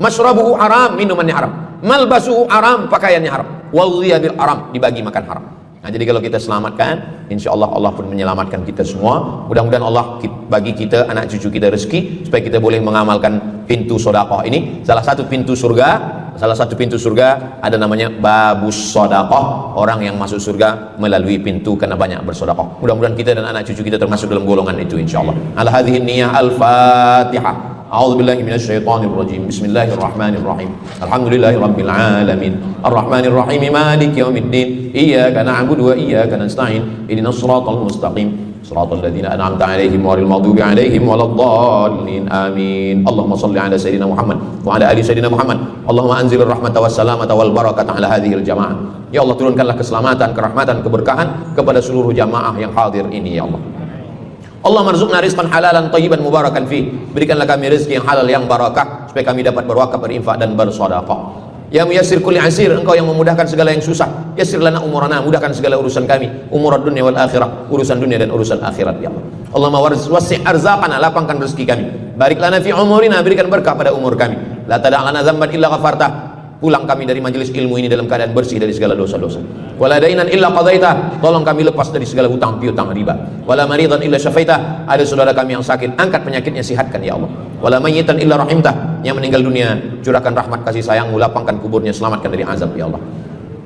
Masyrabuhu haram, minumannya haram. Malbasuhu haram, pakaiannya haram. Wadhiya bil haram, dibagi makan haram. Jadi kalau kita selamatkan, insyaallah Allah pun menyelamatkan kita semua. Mudah-mudahan Allah bagi kita, anak cucu kita rezeki, supaya kita boleh mengamalkan pintu sedekah ini. Salah satu pintu surga ada namanya babus sedekah. Orang yang masuk surga melalui pintu karena banyak bersedekah. Mudah-mudahan kita dan anak cucu kita termasuk dalam golongan itu insyaallah. Ala hadhihi niyyah al-Fatihah. A'udzu billahi minasy syaithanir rajim. Bismillahirrahmanirrahim. Alhamdulillahirabbil alamin. Arrahmanir rahim. Maliki yaumiddin. Iyyaka na'budu wa iyyaka nasta'in. Ihdinas shiratal mustaqim. Shiratal ladzina an'amta 'alaihim ghairil maghdubi 'alaihim waladdallin. Amin. Allahumma shalli 'ala sayyidina Muhammad wa 'ala ali sayyidina Muhammad. Allahumma anzilir rahmata was salamata wal barakata 'ala hadhil jamaah. Ya Allah, turunkanlah keselamatan, kerahmatan, keberkahan kepada seluruh jamaah yang hadir ini ya Allah. Allah marzuqna rizqan halalan thayyiban mubarakan fi. Berikanlah kami rezeki yang halal yang barakah supaya kami dapat berwakaf, berinfak dan bersedekah. Ya muyassir kulli asir, engkau yang memudahkan segala yang susah. Yassir lana umurana, mudahkan segala urusan kami. Umurad dunya wal akhirah, urusan dunia dan urusan akhirat ya Allah. Allahumma wasi' arzaqana, lapangkan rezeki kami. Barik lana fi umurina, berikan berkah pada umur kami. La tada' lana dzamban illa ghafartah. Pulang kami dari majelis ilmu ini dalam keadaan bersih dari segala dosa-dosa. Wala dainan illa qadaita, tolong kami lepas dari segala hutang piutang riba. Wala maridan illa syafaita, ada saudara kami yang sakit, angkat penyakitnya, sihatkan ya Allah. Wala mayyitan illa rahimtah, yang meninggal dunia, curahkan rahmat kasih sayangmu, lapangkan kuburnya, selamatkan dari azab ya Allah.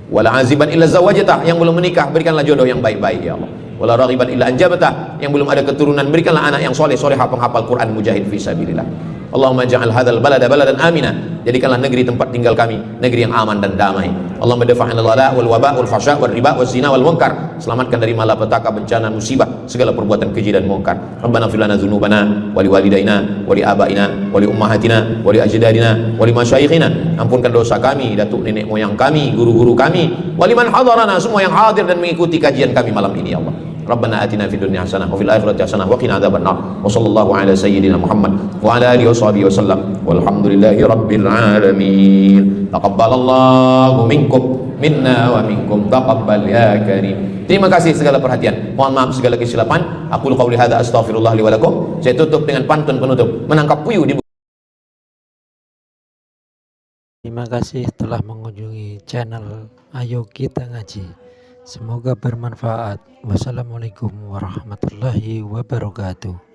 Wala aziban illa zawajatah, yang belum menikah, berikanlah jodoh yang baik-baik ya Allah. Wala raghiban illa anjabatah, yang belum ada keturunan, berikanlah anak yang soleh, solehah, penghafal Quran, mujahid fi sabilillah. Allahumma ja'al hadzal balada baladan amina, jadikanlah negeri tempat tinggal kami negeri yang aman dan damai. Allahumma dafa'na al-ghala wal waba wal fahsya wal riba wal zina wal munkar, selamatkan dari malapetaka, bencana, musibah, segala perbuatan keji dan munkar. Rabbana fir lana dzunubana wa li walidaina wa li abaina wa li ummahatina wa li ajdadina wa li masyayikhina, ampunkan dosa kami, datuk nenek moyang kami, guru-guru kami, wa liman hadarana, semua yang hadir dan mengikuti kajian kami malam ini ya Allah. Rabbana atina fid dunya hasanah wa fil akhirati hasanah wa qina adzabannar. Wa sallallahu ala sayyidina Muhammad wa ala alihi washabihi wasallam. Walhamdulillahi rabbil alamin. Taqabbalallahu minkum minna wa minkum taqabbal ya karim. Terima kasih segala perhatian. Mohon maaf segala kesilapan. Aku qauli hadza astaghfirullah li wa lakum. Saya tutup dengan pantun penutup. Menangkap puyuh di Terima kasih telah mengunjungi channel Ayo Kita Ngaji. Semoga bermanfaat. Wassalamualaikum warahmatullahi wabarakatuh.